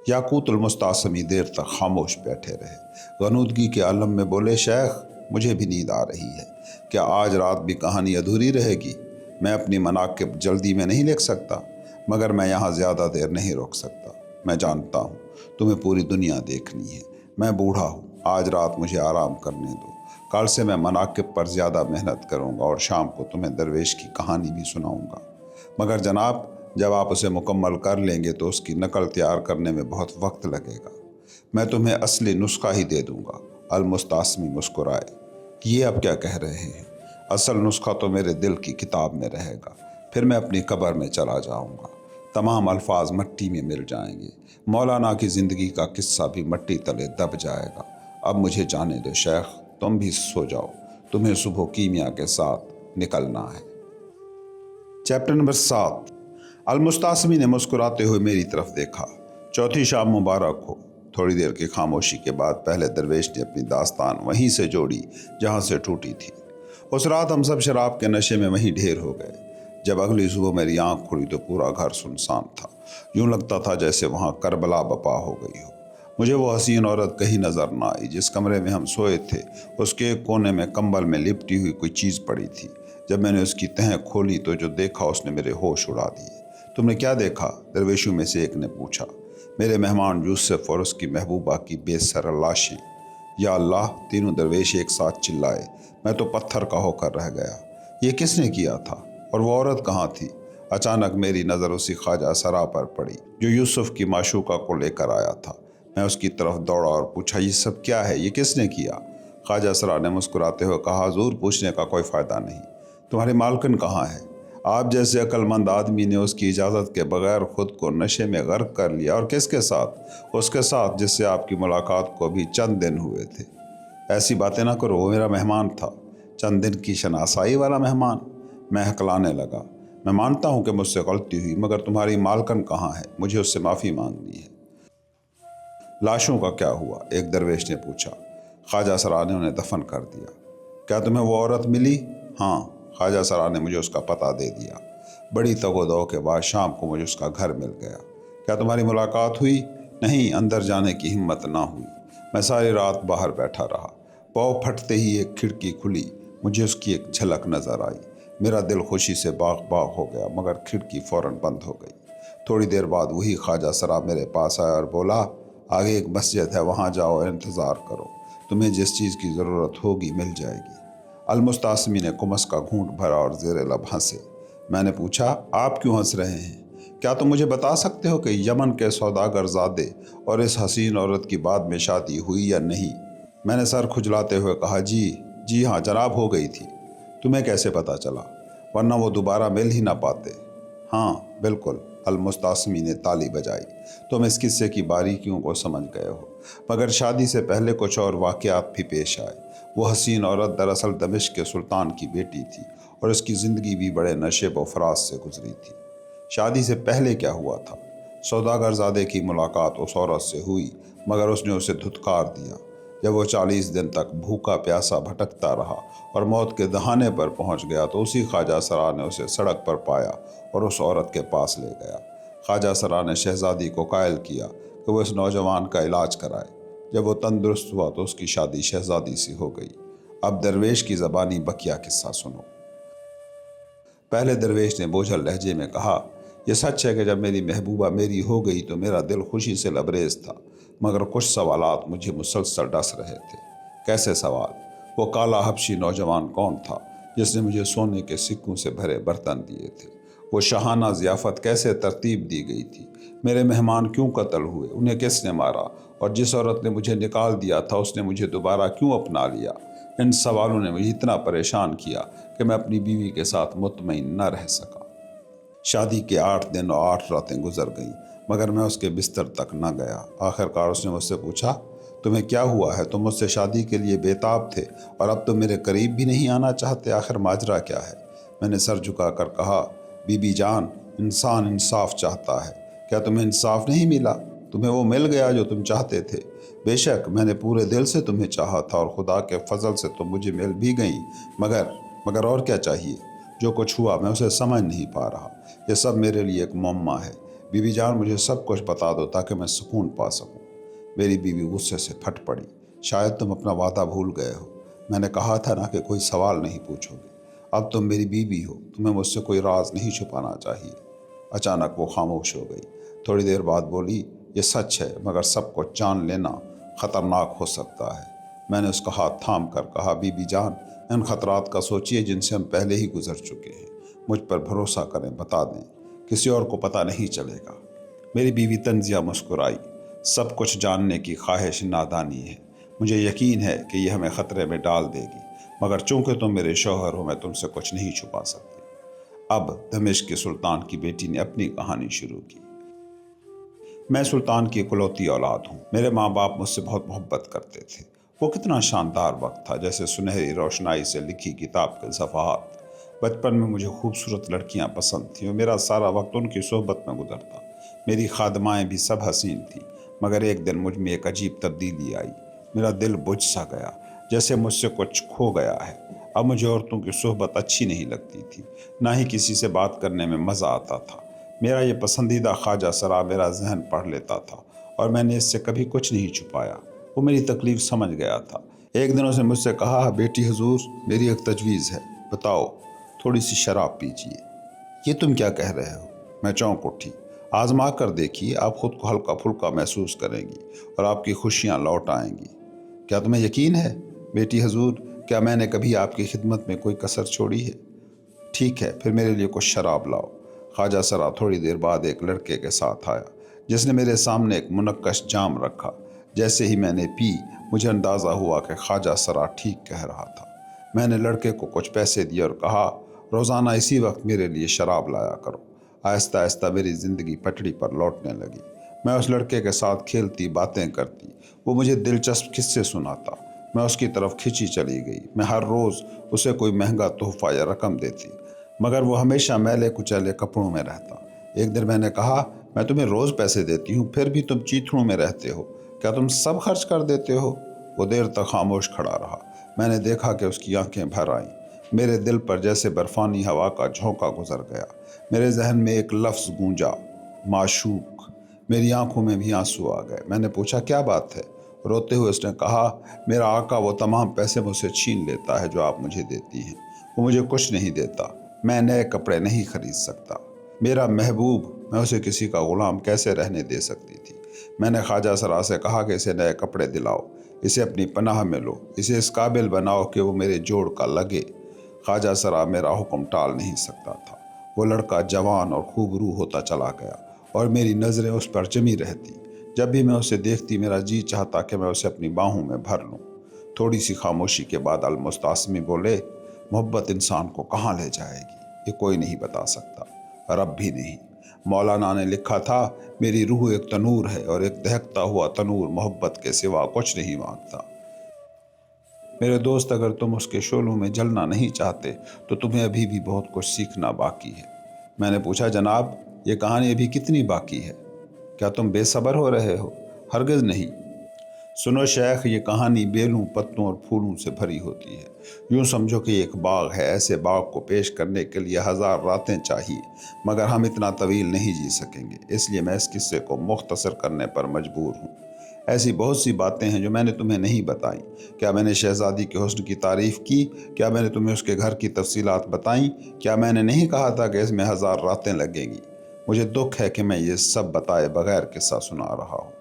याकूत मुस्तासमी देर तक खामोश बैठे रहे। गनूदगी के आलम में बोले, शेख, मुझे भी नींद आ रही है। क्या आज रात भी कहानी अधूरी रहेगी? मैं अपनी मनाक़िब जल्दी में नहीं लिख सकता, मगर मैं यहाँ ज़्यादा देर नहीं रोक सकता। मैं जानता हूँ तुम्हें पूरी दुनिया देखनी है। मैं बूढ़ा हूँ, आज रात मुझे आराम करने दो। कल से मैं मनाक़िब पर ज़्यादा मेहनत करूँगा और शाम को तुम्हें दरवेश की कहानी भी सुनाऊँगा। मगर जनाब, जब आप उसे मुकम्मल कर लेंगे तो उसकी नकल तैयार करने में बहुत वक्त लगेगा। मैं तुम्हें असली नुस्खा ही दे दूँगा। अल-मुस्तासमी मुस्कुराए। ये अब क्या कह रहे हैं? असल नुस्खा तो मेरे दिल की किताब में रहेगा, फिर मैं अपनी कब्र में चला जाऊँगा। तमाम अल्फाज मट्टी में मिल जाएंगे। मौलाना की ज़िंदगी का किस्सा भी मट्टी तले दब जाएगा। अब मुझे जाने दो शेख, तुम भी सो जाओ। तुम्हें सुबह कीमिया के साथ निकलना है। Chapter number 7। अल-मुस्तासमी ने मुस्कुराते हुए मेरी तरफ देखा। चौथी शाम मुबारक हो। थोड़ी देर की खामोशी के बाद पहले दरवेश ने अपनी दास्तान वहीं से जोड़ी जहाँ से टूटी थी। उस रात हम सब शराब के नशे में वहीं ढेर हो गए। जब अगली सुबह मेरी आंख खुली तो पूरा घर सुनसान था। यूं लगता था जैसे वहाँ करबला बपा हो गई हो। मुझे वो हसीन औरत कहीं नजर ना आई। जिस कमरे में हम सोए थे उसके एक कोने में कंबल में लिपटी हुई कोई चीज़ पड़ी थी। जब मैंने उसकी तह खोली तो जो देखा उसने मेरे होश उड़ा दिए। तुमने क्या देखा? दरवेशों में से एक ने पूछा। मेरे मेहमान यूसुफ और उसकी महबूबा की बेसर लाशें। या अल्लाह, तीनों दरवेश एक साथ चिल्लाए। मैं तो पत्थर का होकर रह गया। ये किसने किया था और वो औरत कहाँ थी? अचानक मेरी नज़र उसी ख्वाजा सरा पर पड़ी जो यूसुफ की माशूका को लेकर आया था। मैं उसकी तरफ दौड़ा और पूछा, ये सब क्या है? ये किसने किया? ख्वाजा सरा ने मुस्कुराते हुए कहा, हुजूर, पूछने का कोई फ़ायदा नहीं। तुम्हारी मालकिन कहाँ है? आप जैसे अक्लमंद आदमी ने उसकी इजाज़त के बगैर खुद को नशे में गर्क कर लिया। और किसके साथ? उसके साथ जिससे आपकी मुलाकात को अभी चंद दिन हुए थे। ऐसी बातें ना करो, वो मेरा मेहमान था। चंद दिन की शनासाई वाला मेहमान? मैं हकलाने लगा। मैं मानता हूँ कि मुझसे गलती हुई, मगर तुम्हारी मालकन कहाँ है? मुझे उससे माफ़ी मांगनी है। लाशों का क्या हुआ? एक दरवेश ने पूछा। ख्वाजा सरा ने उन्हें दफन कर दिया। क्या तुम्हें वो औरत मिली? हाँ, ख्वाजा सरा ने मुझे उसका पता दे दिया। बड़ी तगोदो के बाद शाम को मुझे उसका घर मिल गया। क्या तुम्हारी मुलाकात हुई? नहीं, अंदर जाने की हिम्मत ना हुई। मैं सारी रात बाहर बैठा रहा। पाँव फटते ही एक खिड़की खुली। मुझे उसकी एक झलक नज़र आई। मेरा दिल खुशी से बाग बाग हो गया, मगर खिड़की फ़ौरन बंद हो गई। थोड़ी देर बाद वही ख्वाजा सरा मेरे पास आया और बोला, आगे एक मस्जिद है, वहाँ जाओ और इंतज़ार करो। तुम्हें जिस चीज़ की ज़रूरत होगी मिल जाएगी। अल-मुस्तासमी ने कुमस का घूंट भरा और ज़ेरे लब हंसे। मैंने पूछा, आप क्यों हंस रहे हैं? क्या तुम मुझे बता सकते हो कि यमन के सौदागर ज़ादे और इस हसीन औरत की बाद में शादी हुई या नहीं? मैंने सर खुजलाते हुए कहा, जी हाँ जनाब, हो गई थी। तुम्हें कैसे पता चला? वरना वो दोबारा मिल ही ना पाते। हाँ बिल्कुल, अल-मुस्तासमी ने ताली बजाई। तुम इस किस्से की बारीकियों को समझ गए हो, मगर शादी से पहले कुछ और वाक़यात भी पेश आए। वो हसीन औरत दरअसल दमिश्क के सुल्तान की बेटी थी और उसकी ज़िंदगी भी बड़े नशेब व फराज से गुजरी थी। शादी से पहले क्या हुआ था? सौदागर ज़ादे की मुलाकात उस औरत से हुई, मगर उसने उसे धुतकार दिया। जब वो 40 दिन तक भूखा प्यासा भटकता रहा और मौत के दहाने पर पहुंच गया तो उसी ख्वाजा सरा ने उसे सड़क पर पाया और उस औरत के पास ले गया। ख्वाजा सरा ने शहजादी को कायल किया कि वो इस नौजवान का इलाज कराए। जब वो तंदुरुस्त हुआ तो उसकी शादी शहजादी से हो गई। अब दरवेश की ज़बानी बकिया किस्सा सुनो। پہلے درویش نے بوجھل لہجے میں کہا، یہ سچ ہے کہ جب میری محبوبہ میری ہو گئی تو میرا دل خوشی سے لبریز تھا، مگر کچھ سوالات مجھے مسلسل ڈس رہے تھے۔ کیسے سوال؟ وہ کالا حبشی نوجوان کون تھا جس نے مجھے سونے کے سکوں سے بھرے برتن دیے تھے؟ وہ شاہانہ ضیافت کیسے ترتیب دی گئی تھی؟ میرے مہمان کیوں قتل ہوئے؟ انہیں کس نے مارا؟ اور جس عورت نے مجھے نکال دیا تھا اس نے مجھے دوبارہ کیوں اپنا لیا؟ ان سوالوں نے مجھے اتنا پریشان کیا کہ میں اپنی بیوی کے ساتھ مطمئن نہ رہ سکا۔ شادی کے 8 دن اور 8 راتیں گزر گئیں، مگر میں اس کے بستر تک نہ گیا۔ آخرکار اس نے مجھ سے پوچھا، تمہیں کیا ہوا ہے؟ تم مجھ سے شادی کے لیے بے تاب تھے اور اب تم میرے قریب بھی نہیں آنا چاہتے، آخر ماجرا کیا ہے؟ میں نے سر جھکا کر کہا، بی بی جان، انسان انصاف چاہتا ہے، کیا تمہیں انصاف نہیں ملا؟ تمہیں وہ مل گیا جو تم چاہتے تھے؟ بے شک میں نے پورے دل سے تمہیں چاہا تھا اور خدا کے فضل سے تم مجھے مل بھی گئیں، مگر اور کیا چاہیے؟ جو کچھ ہوا میں اسے سمجھ نہیں پا رہا، یہ سب میرے لیے ایک معمہ ہے۔ بی بی جان، مجھے سب کچھ بتا دو تاکہ میں سکون پا سکوں۔ میری بیوی غصے سے پھٹ پڑی، شاید تم اپنا وعدہ بھول گئے ہو، میں نے کہا تھا نا کہ کوئی سوال نہیں پوچھو گے۔ اب تم میری بیوی ہو، تمہیں مجھ سے کوئی راز نہیں چھپانا چاہیے۔ اچانک وہ خاموش ہو گئی، تھوڑی دیر بعد بولی، یہ سچ ہے مگر سب کچھ جان لینا خطرناک ہو سکتا ہے۔ میں نے اس کا ہاتھ تھام کر کہا، بی بی جان، ان خطرات کا سوچئے جن سے ہم پہلے ہی گزر چکے ہیں، مجھ پر بھروسہ کریں، بتا دیں، کسی اور کو پتہ نہیں چلے گا۔ میری بیوی طنزیہ مسکرائی، سب کچھ جاننے کی خواہش نادانی ہے، مجھے یقین ہے کہ یہ ہمیں خطرے میں ڈال دے گی، مگر چونکہ تم میرے شوہر ہو میں تم سے کچھ نہیں چھپا سکتی۔ اب دمشق کے سلطان کی بیٹی نے اپنی کہانی شروع کی۔ میں سلطان کی اکلوتی اولاد ہوں، میرے ماں باپ مجھ سے بہت محبت کرتے تھے۔ وہ کتنا شاندار وقت تھا، جیسے سنہری روشنائی سے لکھی کتاب کے صفحات۔ بچپن میں مجھے خوبصورت لڑکیاں پسند تھیں اور میرا سارا وقت ان کی صحبت میں گزرتا۔ میری خادمائیں بھی سب حسین تھیں، مگر ایک دن مجھ میں ایک عجیب تبدیلی آئی، میرا دل بجھ سا گیا، جیسے مجھ سے کچھ کھو گیا ہے۔ اب مجھے عورتوں کی صحبت اچھی نہیں لگتی تھی، نہ ہی کسی سے بات کرنے میں مزہ آتا تھا۔ میرا یہ پسندیدہ خواجہ سرا میرا ذہن پڑھ لیتا تھا اور میں نے اس سے کبھی کچھ نہیں چھپایا۔ وہ میری تکلیف سمجھ گیا تھا۔ ایک دن اس نے مجھ سے کہا، بیٹی حضور، میری ایک تجویز ہے، بتاؤ، تھوڑی سی شراب پیجیے۔ یہ تم کیا کہہ رہے ہو؟ میں چونک اٹھی۔ آزما کر دیکھیے، آپ خود کو ہلکا پھلکا محسوس کریں گی اور آپ کی خوشیاں لوٹ آئیں گی۔ کیا تمہیں یقین ہے؟ بیٹی حضور، کیا میں نے کبھی آپ کی خدمت میں کوئی کسر چھوڑی ہے؟ ٹھیک ہے، پھر میرے لیے کچھ شراب لاؤ۔ خواجہ سرا تھوڑی دیر بعد ایک لڑکے کے ساتھ آیا جس نے میرے سامنے ایک منقش جام رکھا۔ جیسے ہی میں نے پی، مجھے اندازہ ہوا کہ خواجہ سرا ٹھیک کہہ رہا تھا۔ میں نے لڑکے کو کچھ پیسے دیے اور کہا، روزانہ اسی وقت میرے لیے شراب لایا کرو۔ آہستہ آہستہ میری زندگی پٹری پر لوٹنے لگی۔ میں اس لڑکے کے ساتھ کھیلتی، باتیں کرتی، وہ مجھے دلچسپ قصے سناتا، میں اس کی طرف کھنچی چلی گئی۔ میں ہر روز اسے کوئی مہنگا تحفہ یا رقم دیتی، مگر وہ ہمیشہ میلے کچیلے کپڑوں میں رہتا۔ ایک دن میں نے کہا، میں تمہیں روز پیسے دیتی ہوں، پھر بھی تم چیتھڑوں میں رہتے ہو، کیا تم سب خرچ کر دیتے ہو؟ وہ دیر تک خاموش کھڑا رہا۔ میں نے دیکھا کہ اس کی آنکھیں بھر آئیں۔ میرے دل پر جیسے برفانی ہوا کا جھونکا گزر گیا۔ میرے ذہن میں ایک لفظ گونجا، معشوق۔ میری آنکھوں میں بھی آنسو آ گئے۔ میں نے پوچھا، کیا بات ہے؟ روتے ہوئے اس نے کہا، میرا آقا وہ تمام پیسے مجھ سے چھین لیتا ہے جو آپ مجھے دیتی ہیں، وہ مجھے کچھ نہیں دیتا، میں نئے کپڑے نہیں خرید سکتا۔ میرا محبوب، میں اسے کسی کا غلام کیسے رہنے دے سکتی تھی؟ میں نے خواجہ سرا سے کہا کہ اسے نئے کپڑے دلاؤ، اسے اپنی پناہ میں لو، اسے اس قابل بناؤ کہ وہ میرے جوڑ کا لگے۔ خواجہ سرا میرا حکم ٹال نہیں سکتا تھا۔ وہ لڑکا جوان اور خوب روح ہوتا چلا گیا اور میری نظریں اس پر جمی رہتی۔ جب بھی میں اسے دیکھتی میرا جی چاہتا کہ میں اسے اپنی باہوں میں بھر لوں۔ تھوڑی سی خاموشی کے بعد المستعصمی بولے، محبت انسان کو کہاں لے جائے گی یہ کوئی نہیں بتا سکتا، رب بھی نہیں۔ مولانا نے لکھا تھا، میری روح ایک تنور ہے اور ایک دہکتا ہوا تنور محبت کے سوا کچھ نہیں مانگتا۔ میرے دوست، اگر تم اس کے شعلوں میں جلنا نہیں چاہتے تو تمہیں ابھی بھی بہت کچھ سیکھنا باقی ہے۔ میں نے پوچھا، جناب، یہ کہانی ابھی کتنی باقی ہے؟ کیا تم بے صبر ہو رہے ہو؟ ہرگز نہیں۔ سنو شیخ، یہ کہانی بیلوں، پتوں اور پھولوں سے بھری ہوتی ہے۔ یوں سمجھو کہ یہ ایک باغ ہے، ایسے باغ کو پیش کرنے کے لیے 1000 راتیں چاہیے، مگر ہم اتنا طویل نہیں جی سکیں گے، اس لیے میں اس قصے کو مختصر کرنے پر مجبور ہوں۔ ایسی بہت سی باتیں ہیں جو میں نے تمہیں نہیں بتائیں۔ کیا میں نے شہزادی کے حسن کی تعریف کی؟ کیا میں نے تمہیں اس کے گھر کی تفصیلات بتائیں؟ کیا میں نے نہیں کہا تھا کہ اس میں 1000 راتیں لگیں گی؟ مجھے دکھ ہے کہ میں یہ سب بتائے بغیر قصہ سنا رہا ہوں۔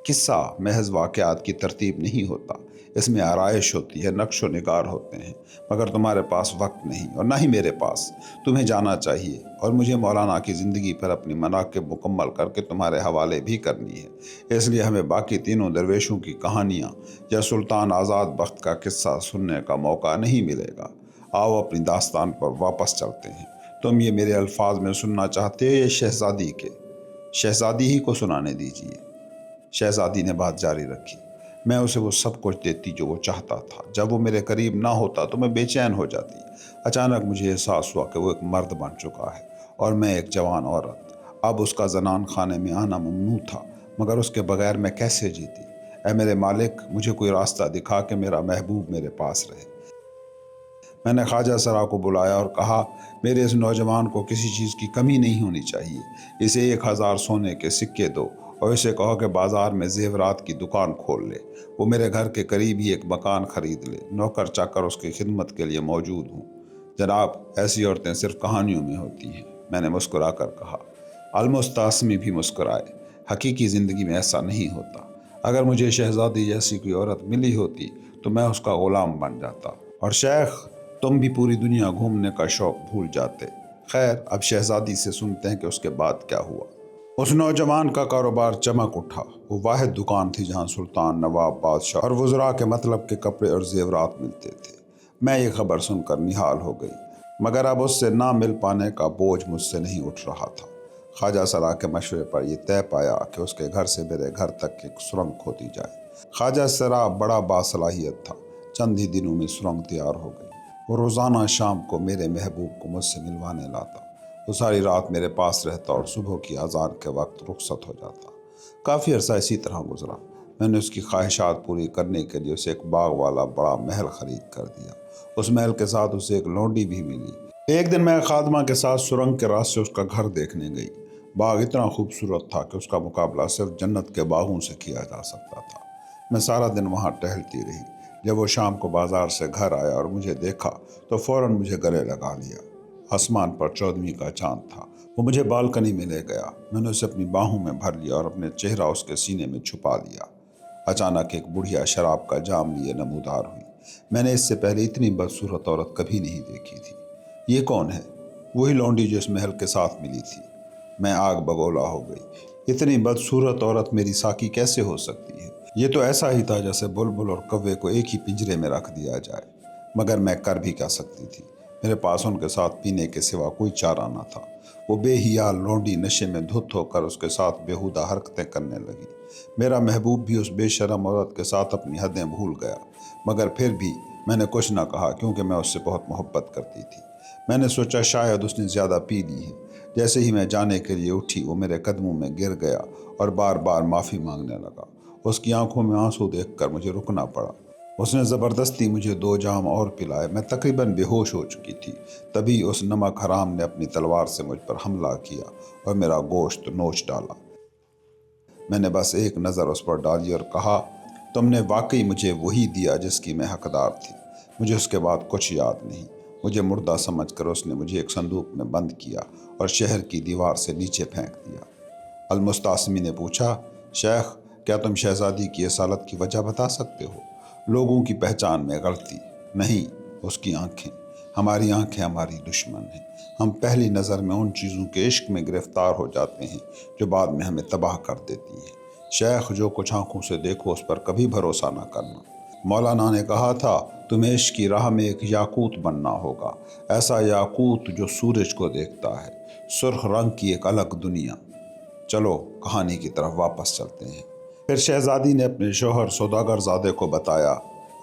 قصہ محض واقعات کی ترتیب نہیں ہوتا، اس میں آرائش ہوتی ہے، نقش و نگار ہوتے ہیں، مگر تمہارے پاس وقت نہیں اور نہ ہی میرے پاس۔ تمہیں جانا چاہیے اور مجھے مولانا کی زندگی پر اپنی مناقب مکمل کر کے تمہارے حوالے بھی کرنی ہے، اس لیے ہمیں باقی تینوں درویشوں کی کہانیاں یا سلطان آزاد بخت کا قصہ سننے کا موقع نہیں ملے گا۔ آؤ اپنی داستان پر واپس چلتے ہیں۔ تم یہ میرے الفاظ میں سننا چاہتے ہو یا شہزادی کے؟ شہزادی ہی کو سنانے دیجیے۔ شہزادی نے بات جاری رکھی۔ میں اسے وہ سب کچھ دیتی جو وہ چاہتا تھا۔ جب وہ میرے قریب نہ ہوتا تو میں بے چین ہو جاتی۔ اچانک مجھے احساس ہوا کہ وہ ایک مرد بن چکا ہے اور میں ایک جوان عورت۔ اب اس کا زنان خانے میں آنا ممنوع تھا، مگر اس کے بغیر میں کیسے جیتی؟ اے میرے مالک، مجھے کوئی راستہ دکھا کہ میرا محبوب میرے پاس رہے۔ میں نے خواجہ سرا کو بلایا اور کہا، میرے اس نوجوان کو کسی چیز کی کمی نہیں ہونی چاہیے۔ اسے 1000 سونے کے سکے دو اور اسے کہو کہ بازار میں زیورات کی دکان کھول لے۔ وہ میرے گھر کے قریب ہی ایک مکان خرید لے۔ نوکر چاکر اس کی خدمت کے لیے موجود ہوں۔ جناب، ایسی عورتیں صرف کہانیوں میں ہوتی ہیں، میں نے مسکرا کر کہا۔ المستعصمی بھی مسکرائے۔ حقیقی زندگی میں ایسا نہیں ہوتا۔ اگر مجھے شہزادی جیسی کوئی عورت ملی ہوتی تو میں اس کا غلام بن جاتا، اور شیخ تم بھی پوری دنیا گھومنے کا شوق بھول جاتے۔ خیر، اب شہزادی سے سنتے ہیں کہ اس کے بعد کیا ہوا۔ اس نوجوان کا کاروبار چمک اٹھا۔ وہ واحد دکان تھی جہاں سلطان، نواب، بادشاہ اور وزراء کے مطلب کے کپڑے اور زیورات ملتے تھے۔ میں یہ خبر سن کر نہال ہو گئی، مگر اب اس سے نہ مل پانے کا بوجھ مجھ سے نہیں اٹھ رہا تھا۔ خواجہ سرا کے مشورے پر یہ طے پایا کہ اس کے گھر سے میرے گھر تک ایک سرنگ کھودی جائے۔ خواجہ سرا بڑا باصلاحیت تھا۔ چند ہی دنوں میں سرنگ تیار ہو گئی۔ وہ روزانہ شام کو میرے محبوب کو مجھ سے ملوانے لاتا۔ وہ ساری رات میرے پاس رہتا اور صبح کی اذان کے وقت رخصت ہو جاتا۔ کافی عرصہ اسی طرح گزرا۔ میں نے اس کی خواہشات پوری کرنے کے لیے اسے ایک باغ والا بڑا محل خرید کر دیا۔ اس محل کے ساتھ اسے ایک لونڈی بھی ملی۔ ایک دن میں خادمہ کے ساتھ سرنگ کے راستے اس کا گھر دیکھنے گئی۔ باغ اتنا خوبصورت تھا کہ اس کا مقابلہ صرف جنت کے باغوں سے کیا جا سکتا تھا۔ میں سارا دن وہاں ٹہلتی رہی۔ جب وہ شام کو بازار سے گھر آیا اور مجھے دیکھا تو فوراً مجھے گلے لگا لیا۔ آسمان پر 14ویں کا چاند تھا۔ وہ مجھے بالکنی میں لے گیا۔ میں نے اسے اپنی باہوں میں بھر لیا اور اپنے چہرہ اس کے سینے میں چھپا لیا۔ اچانک ایک بڑھیا شراب کا جام لیے نمودار ہوئی۔ میں نے اس سے پہلے اتنی بدصورت عورت کبھی نہیں دیکھی تھی۔ یہ کون ہے؟ وہی لونڈی جو اس محل کے ساتھ ملی تھی۔ میں آگ بگولا ہو گئی۔ اتنی بدصورت عورت میری ساقی کیسے ہو سکتی ہے؟ یہ تو ایسا ہی تھا جیسے بلبل اور کوے کو ایک ہی پنجرے میں رکھ دیا جائے، مگر میں کر بھی کیا سکتی تھی؟ میرے پاس ان کے ساتھ پینے کے سوا کوئی چارہ نہ تھا۔ وہ بے حیال لونڈی نشے میں دھت ہو کر اس کے ساتھ بیہودہ حرکتیں کرنے لگی۔ میرا محبوب بھی اس بے شرم عورت کے ساتھ اپنی حدیں بھول گیا، مگر پھر بھی میں نے کچھ نہ کہا کیونکہ میں اس سے بہت محبت کرتی تھی۔ میں نے سوچا شاید اس نے زیادہ پی لی ہے۔ جیسے ہی میں جانے کے لیے اٹھی وہ میرے قدموں میں گر گیا اور بار بار معافی مانگنے لگا۔ اس کی آنکھوں میں آنسو دیکھ کر مجھے رکنا پڑا۔ اس نے زبردستی مجھے 2 جام اور پلائے۔ میں تقریباً بے ہوش ہو چکی تھی۔ تبھی اس نمک حرام نے اپنی تلوار سے مجھ پر حملہ کیا اور میرا گوشت نوچ ڈالا۔ میں نے بس ایک نظر اس پر ڈالی اور کہا، تم نے واقعی مجھے وہی دیا جس کی میں حقدار تھی۔ مجھے اس کے بعد کچھ یاد نہیں۔ مجھے مردہ سمجھ کر اس نے مجھے ایک صندوق میں بند کیا اور شہر کی دیوار سے نیچے پھینک دیا۔ المستعصمی نے پوچھا، شیخ، کیا تم شہزادی کی اس حالت کی وجہ بتا سکتے ہو؟ لوگوں کی پہچان میں غلطی نہیں، اس کی آنکھیں۔ ہماری آنکھیں ہماری دشمن ہیں۔ ہم پہلی نظر میں ان چیزوں کے عشق میں گرفتار ہو جاتے ہیں جو بعد میں ہمیں تباہ کر دیتی ہیں۔ شیخ، جو کچھ آنکھوں سے دیکھو اس پر کبھی بھروسہ نہ کرنا۔ مولانا نے کہا تھا، تمہیں عشق کی راہ میں ایک یاقوت بننا ہوگا، ایسا یاقوت جو سورج کو دیکھتا ہے، سرخ رنگ کی ایک الگ دنیا۔ چلو کہانی کی طرف واپس چلتے ہیں۔ پھر شہزادی نے اپنے شوہر سوداگر زادے کو بتایا،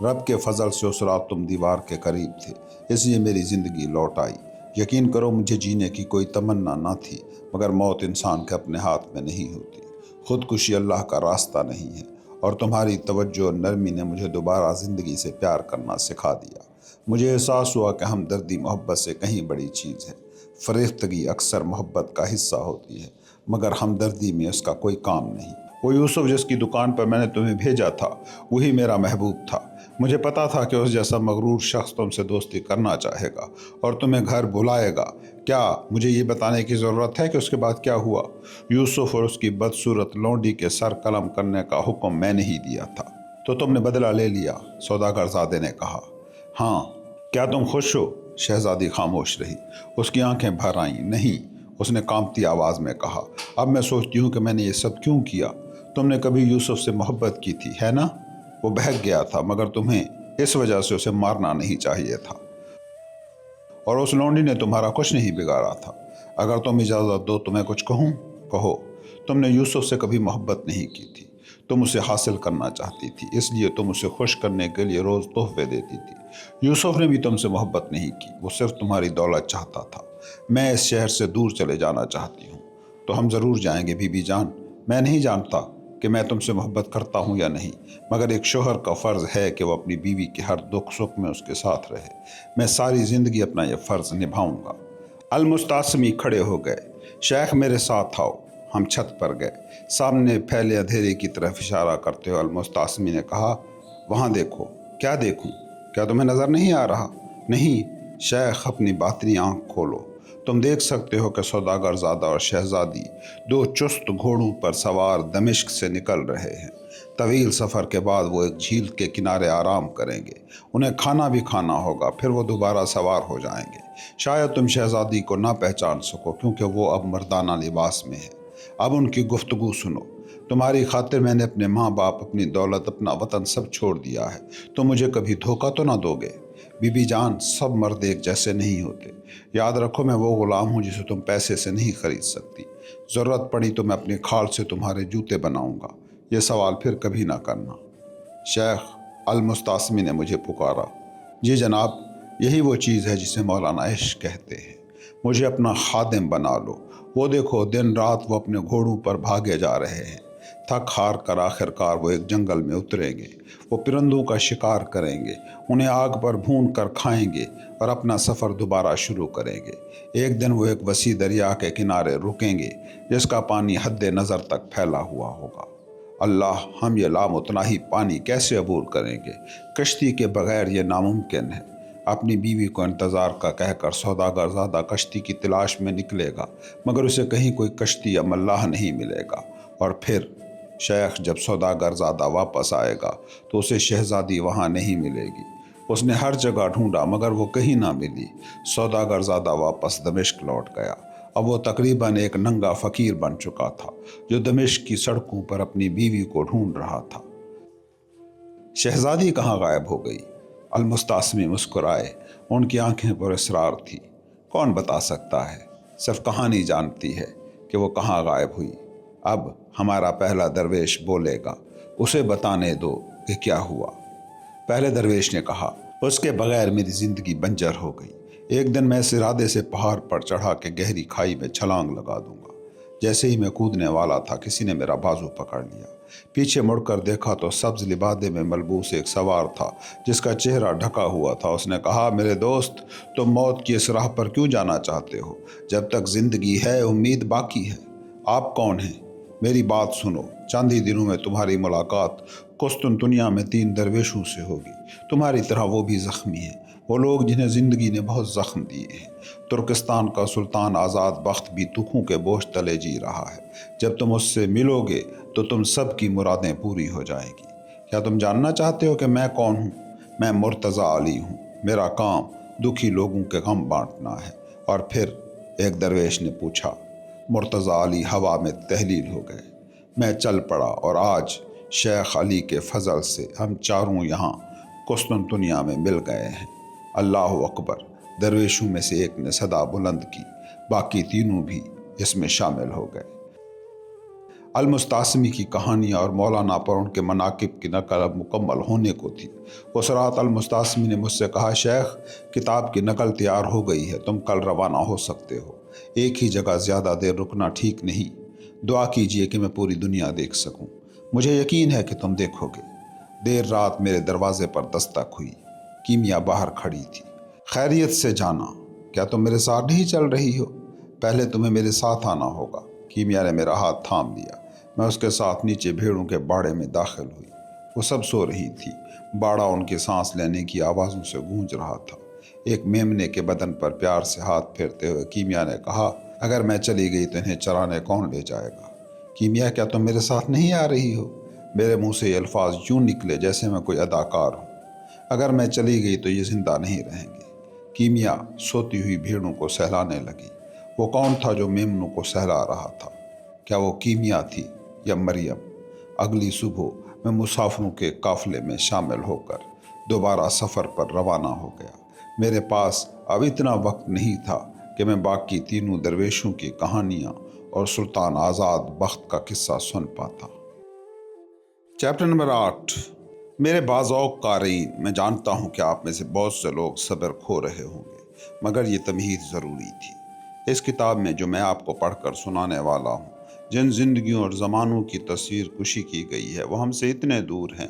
رب کے فضل سے اس رات تم دیوار کے قریب تھے، اس لیے میری زندگی لوٹ آئی۔ یقین کرو مجھے جینے کی کوئی تمنا نہ تھی، مگر موت انسان کے اپنے ہاتھ میں نہیں ہوتی۔ خودکشی اللہ کا راستہ نہیں ہے، اور تمہاری توجہ اور نرمی نے مجھے دوبارہ زندگی سے پیار کرنا سکھا دیا۔ مجھے احساس ہوا کہ ہمدردی محبت سے کہیں بڑی چیز ہے۔ فریفتگی اکثر محبت کا حصہ ہوتی ہے، مگر ہمدردی میں اس کا کوئی کام نہیں۔ वो यूसुफ जिसकी दुकान पर मैंने तुम्हें भेजा था वही मेरा महबूब था। मुझे पता था कि उस जैसा मगरूर शख्स तुमसे दोस्ती करना चाहेगा और तुम्हें घर बुलाएगा। क्या मुझे ये बताने की ज़रूरत है कि उसके बाद क्या हुआ? यूसुफ और उसकी बदसूरत लौंडी के सर कलम करने का हुक्म मैंने ही दिया था, तो तुमने बदला ले लिया, सौदागरज़ादे ने कहा। हाँ, क्या तुम खुश हो? शहजादी खामोश रही। उसकी आंखें भर आईं। नहीं, उसने कांपती आवाज़ में कहा। अब मैं सोचती हूँ कि मैंने ये सब क्यों किया। तुमने कभी यूसुफ से मोहब्बत की थी, है ना? वो बहक गया था, मगर तुम्हें इस वजह से उसे मारना नहीं चाहिए था, और उस लौंडी ने तुम्हारा कुछ नहीं बिगाड़ा था। अगर तुम इजाज़त दो तो मैं कुछ कहूँ? कहो। तुमने यूसुफ से कभी मोहब्बत नहीं की थी, तुम उसे हासिल करना चाहती थी, इसलिए तुम उसे खुश करने के लिए रोज़ तोहफे देती थी। यूसुफ ने भी तुमसे मोहब्बत नहीं की, वो सिर्फ तुम्हारी दौलत चाहता था। मैं इस शहर से दूर चले जाना चाहती हूँ। तो हम ज़रूर जाएंगे बीबी जान। मैं नहीं जानता कि मैं तुमसे मोहब्बत करता हूँ या नहीं, मगर एक शोहर का फ़र्ज़ है कि वो अपनी बीवी के हर दुख सुख में उसके साथ रहे। मैं सारी ज़िंदगी अपना यह फ़र्ज़ निभाऊंगा। अलमुस्तासमी खड़े हो गए। शेख मेरे साथ आओ। हम छत पर गए। सामने फैले अंधेरे की तरफ इशारा करते हुए अलमुस्तासमी ने कहा, वहाँ देखो। क्या देखूं? क्या तुम्हें नज़र नहीं आ रहा? नहीं। शेख अपनी बातनी आँख खोलो। तुम देख सकते हो कि सौदागरज़ादा और शहजादी दो चुस्त घोड़ों पर सवार दमिश्क से निकल रहे हैं। तवील सफ़र के बाद वो एक झील के किनारे आराम करेंगे। उन्हें खाना भी खाना होगा, फिर वो दोबारा सवार हो जाएंगे। शायद तुम शहजादी को ना पहचान सको क्योंकि वो अब मर्दाना लिबास में है। अब उनकी गुफ्तगू सुनो। तुम्हारी खातिर मैंने अपने माँ बाप, अपनी दौलत, अपना वतन सब छोड़ दिया है। तुम मुझे कभी धोखा तो ना दोगे? बीबी जान, सब मर्द एक जैसे नहीं होते। याद रखो, मैं वो गुलाम हूँ जिसे तुम पैसे से नहीं खरीद सकती। ज़रूरत पड़ी तो मैं अपनी खाल से तुम्हारे जूते बनाऊंगा। ये सवाल फिर कभी ना करना। शेख अल-मुस्तासमी ने मुझे पुकारा। जी जनाब, यही वो चीज़ है जिसे मौलाना इश्क कहते हैं। मुझे अपना खादिम बना लो। वो देखो, दिन रात वो अपने घोड़ों पर भागे जा रहे हैं। थक हार कर आखिरकार वो एक जंगल में उतरेंगे। वो परिंदों का शिकार करेंगे, उन्हें आग पर भून कर खाएंगे और अपना सफ़र दोबारा शुरू करेंगे। एक दिन वो एक वसी दरिया के किनारे रुकेंगे जिसका पानी हद नज़र तक फैला हुआ होगा। अल्लाह, हम ये लामुतनाही पानी कैसे अबूर करेंगे? कश्ती के बगैर ये नामुमकिन है। अपनी बीवी को इंतज़ार का कहकर सौदागरज़ादा कश्ती की तलाश में निकलेगा, मगर उसे कहीं कोई कश्ती या मल्लाह नहीं मिलेगा। और फिर शेख, जब सौदागरज़ादा वापस आएगा तो उसे शहजादी वहाँ नहीं मिलेगी। उसने हर जगह ढूंढा मगर वो कहीं ना मिली। सौदागरज़ादा वापस दमिश्क लौट गया। अब वो तकरीबन एक नंगा फ़कीर बन चुका था जो दमिश्क की सड़कों पर अपनी बीवी को ढूंढ रहा था। शहजादी कहाँ गायब हो गई? अल-मुस्तासमी मुस्कुराए। उनकी आंखें पर इसरार थी। कौन बता सकता है? सिर्फ कहानी जानती है कि वो कहाँ गायब हुई। अब हमारा पहला दरवेश बोलेगा, उसे बताने दो कि क्या हुआ। पहले दरवेश ने कहा, उसके बगैर मेरी ज़िंदगी बंजर हो गई। एक दिन मैं इस इरादे से पहाड़ पर चढ़ा के गहरी खाई में छलांग लगा दूंगा। जैसे ही मैं कूदने वाला था, किसी ने मेरा बाजू पकड़ लिया। पीछे मुड़कर देखा तो सब्ज लिबादे में मलबूस एक सवार था जिसका चेहरा ढका हुआ था। उसने कहा, मेरे दोस्त, तुम मौत की इस राह पर क्यों जाना चाहते हो? जब तक जिंदगी है उम्मीद बाकी है। आप कौन हैं? मेरी बात सुनो। चंद ही दिनों में तुम्हारी मुलाकात कुस्तुनतुनिया में 3 दरवेशों से होगी। तुम्हारी तरह वो भी ज़ख्मी हैं, वो लोग जिन्हें ज़िंदगी ने बहुत ज़ख्म दिए हैं। तुर्किस्तान का सुल्तान आज़ाद बख्त भी दुखों के बोझ तले जी रहा है। जब तुम उससे मिलोगे तो तुम सब की मुरादें पूरी हो जाएगी। क्या तुम जानना चाहते हो कि मैं कौन हूँ? मैं मुर्तज़ा अली हूँ। मेरा काम दुखी लोगों के गम बांटना है। और फिर एक दरवेश ने पूछा। मुर्तज़ा अली हवा में तहलील हो गए। मैं चल पड़ा और आज शेख अली के फजल से हम चारों यहाँ कुस्तुनतुनिया में मिल गए हैं। अल्लाह अकबर। दरवेशों में से एक ने सदा बुलंद की। बाकी तीनों भी इसमें शामिल हो गए। अल-मुस्तासमी की कहानियाँ और मौलाना पर उनके मनाकिब की नकल अब मुकम्मल होने को थी। उस रात अल-मुस्तासमी ने मुझसे कहा, शेख, किताब की नकल तैयार हो गई है, तुम कल रवाना हो सकते हो। एक ही जगह ज़्यादा देर रुकना ठीक नहीं। दुआ कीजिए कि मैं पूरी दुनिया देख सकूं। मुझे यकीन है कि तुम देखोगे। देर रात मेरे दरवाजे पर दस्तक हुई। कीमिया बाहर खड़ी थी। खैरियत से जाना। क्या तुम मेरे साथ नहीं चल रही हो? पहले तुम्हें मेरे साथ आना होगा। कीमिया ने मेरा हाथ थाम लिया। मैं उसके साथ नीचे भेड़ों के बाड़े में दाखिल हुई। वो सब सो रही थी। बाड़ा उनके सांस लेने की आवाज़ों से गूंज रहा था। एक मेमने के बदन पर प्यार से हाथ फेरते हुए कीमिया ने कहा, अगर मैं चली गई तो इन्हें चराने कौन ले जाएगा? कीमिया, क्या तुम मेरे साथ नहीं आ रही हो? मेरे मुंह से ये अल्फाज यूं निकले जैसे मैं कोई अदाकार हूँ। अगर मैं चली गई तो ये जिंदा नहीं रहेंगे। कीमिया सोती हुई भेड़ों को सहलाने लगी। वो कौन था जो मेमनों को सहला रहा था? क्या वो कीमिया थी या मरियम? अगली सुबह मैं मुसाफिरों के काफिले में शामिल होकर दोबारा सफ़र पर रवाना हो गया। मेरे पास अब इतना वक्त नहीं था कि मैं बाकी तीनों दरवेशों की कहानियाँ और सुल्तान आज़ाद बख्त का किस्सा सुन पाता। Chapter number 8। मेरे बाज़ौक़ क़ारीन, मैं जानता हूँ कि आप में से बहुत से लोग सब्र खो रहे होंगे, मगर ये तमहीद ज़रूरी थी। इस किताब में जो मैं आपको पढ़कर सुनाने वाला हूँ, जिन जिंदगियों और ज़मानों की तस्वीर कुशी की गई है वो हमसे इतने दूर हैं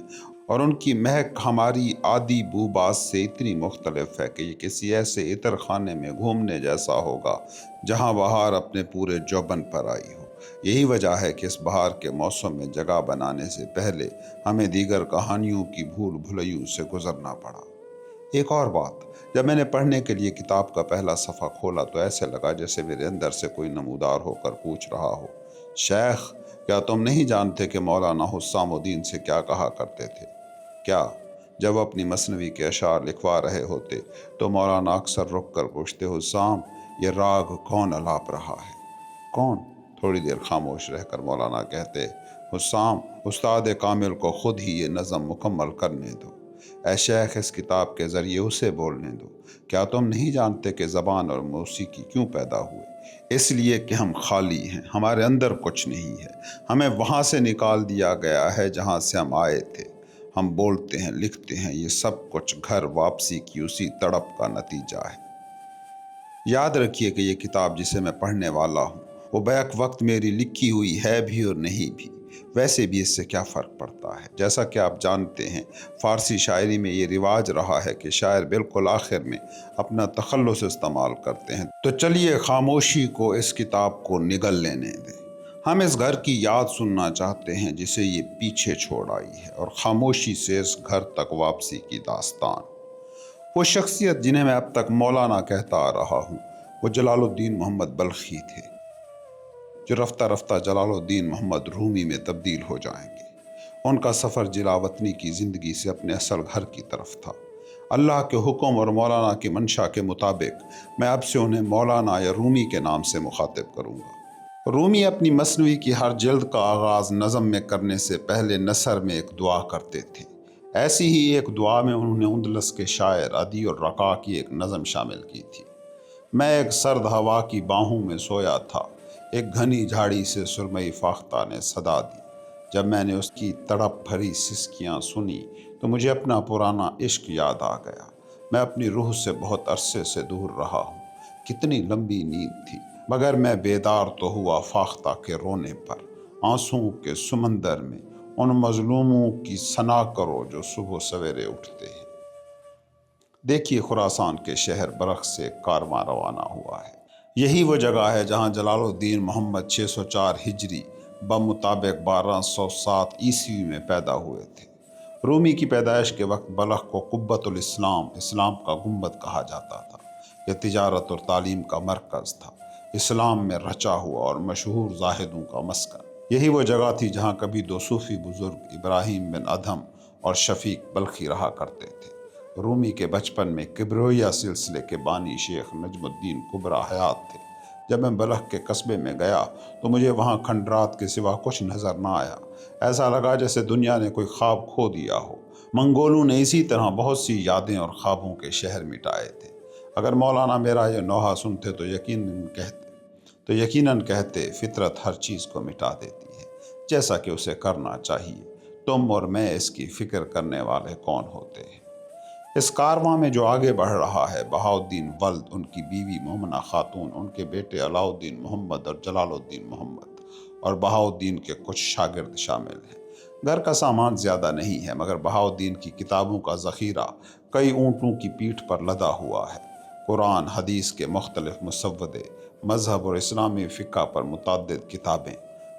और उनकी महक हमारी आदि बूबास से इतनी मुख्तलिफ है कि ये किसी ऐसे इतर खाने में घूमने जैसा होगा जहाँ बहार अपने पूरे जौबन पर आई हो। यही वजह है कि इस बहार के मौसम में जगह बनाने से पहले हमें दीगर कहानियों की भूल भुलैयों से गुजरना पड़ा। एक और बात, जब मैंने पढ़ने के लिए किताब का पहला सफ़ा खोला तो ऐसे लगा जैसे मेरे अंदर से कोई नमूदार होकर पूछ रहा हो, शेख, क्या तुम नहीं जानते कि मौलाना हुस्सामुद्दीन से क्या कहा करते थे? क्या जब अपनी मसनवी के अशार लिखवा रहे होते तो मौलाना अक्सर रुक कर पूछते, हुस्साम, ये राग कौन अलाप रहा है? कौन? थोड़ी देर खामोश रहकर मौलाना कहते, हुस्साम, उस्ताद कामिल को खुद ही ये नज़म मुकम्मल करने दो। ऐ शेख, इस किताब के ज़रिए उसे बोलने दो। क्या तुम नहीं जानते कि ज़बान और मौसीकी क्यों पैदा हुए? इसलिए कि हम खाली हैं, हमारे अंदर कुछ नहीं है। हमें वहाँ से निकाल दिया गया है जहाँ से हम आए थे। हम बोलते हैं, लिखते हैं, ये सब कुछ घर वापसी की उसी तड़प का नतीजा है। याद रखिए कि ये किताब जिसे मैं पढ़ने वाला हूँ वो बैक वक्त मेरी लिखी हुई है भी और नहीं भी। वैसे भी इससे क्या फ़र्क पड़ता है? जैसा कि आप जानते हैं, फ़ारसी शायरी में ये रिवाज रहा है कि शायर बिल्कुल आखिर में अपना तखल्लुस इस्तेमाल करते हैं। तो चलिए खामोशी को इस किताब को निगल लेने दें। हम इस घर की याद सुनना चाहते हैं जिसे ये पीछे छोड़ आई है, और खामोशी से इस घर तक वापसी की दास्तान। वो शख्सियत जिन्हें मैं अब तक मौलाना कहता आ रहा हूँ, वो जलालुद्दीन मोहम्मद बल्खी थे, जो रफ्ता रफ्ता जलालुद्दीन मोहम्मद रूमी में तब्दील हो जाएंगे। उनका सफ़र जिलावतनी की ज़िंदगी से अपने असल घर की तरफ था। अल्लाह के हुक्म और मौलाना की मंशा के मुताबिक मैं अब से उन्हें मौलाना या रूमी के नाम से मुखातिब करूँगा। रूमी अपनी मसनवी की हर जल्द का आगाज़ नज़म में करने से पहले नसर में एक दुआ करते थे। ऐसी ही एक दुआ में उन्होंने उंदलस के शायर अदी और रका की एक नज़म शामिल की थी। मैं एक सर्द हवा की बाहों में सोया था, एक घनी झाड़ी से सुरमई फाख्ता ने सदा दी। जब मैंने उसकी तड़प भरी सिसकियाँ सुनी तो मुझे अपना पुराना इश्क याद आ गया। मैं अपनी रूह से बहुत अरसे से दूर रहा हूँ। कितनी लंबी नींद थी, मगर मैं बेदार तो हुआ फाख्ता के रोने पर। आंसुओं के समंदर में उन मजलूमों की सना करो जो सुबह सवेरे उठते हैं। देखिए, खुरासान के शहर बरख से कारवां रवाना हुआ है। यही वो जगह है जहाँ जलालुद्दीन मोहम्मद 604 हिजरी बमुताबिक 1207 ईस्वी में पैदा हुए थे। रूमी की पैदाइश के वक्त बलख को कुब्बतुल इस्लाम, इस्लाम का गुंबद कहा जाता था। यह तिजारत और तालीम का मरकज़ था, इस्लाम में रचा हुआ और मशहूर जाहिदों का मस्कन। यही वो जगह थी जहाँ कभी दो सूफ़ी बुज़ुर्ग इब्राहिम बिन अधम और शफीक बल्खी रहा करते थे। रूमी के बचपन में किब्रोया सिलसिले के बानी शेख नजमुद्दीन कुबरा हयात थे। जब मैं बलख के कस्बे में गया तो मुझे वहाँ खंडरात के सिवा कुछ नज़र ना आया। ऐसा लगा जैसे दुनिया ने कोई ख्वाब खो दिया हो। मंगोलों ने इसी तरह बहुत सी यादें और ख्वाबों के शहर मिटाए थे। अगर मौलाना मेरा ये नोहा सुनते तो यकीनन कहते फितरत हर चीज़ को मिटा देती है, जैसा कि उसे करना चाहिए। तुम और मैं इसकी फ़िक्र करने वाले कौन होते हैं? इस कारवां में जो आगे बढ़ रहा है, बहाउद्दीन वल्द, उनकी बीवी मोमना खातून, उनके बेटे अलाउद्दीन मोहम्मद और जलालुद्दीन मोहम्मद और बहाउद्दीन के कुछ शागिर्द शामिल हैं। घर का सामान ज़्यादा नहीं है, मगर बहाउद्दीन की किताबों का ज़ख़ीरा कई ऊँटों की पीठ पर लदा हुआ है। कुरान, हदीस के मुख्तलिफ मुसव्वदे, मज़हब और इस्लामी फ़िक़्ह पर मुतअद्दिद किताबें,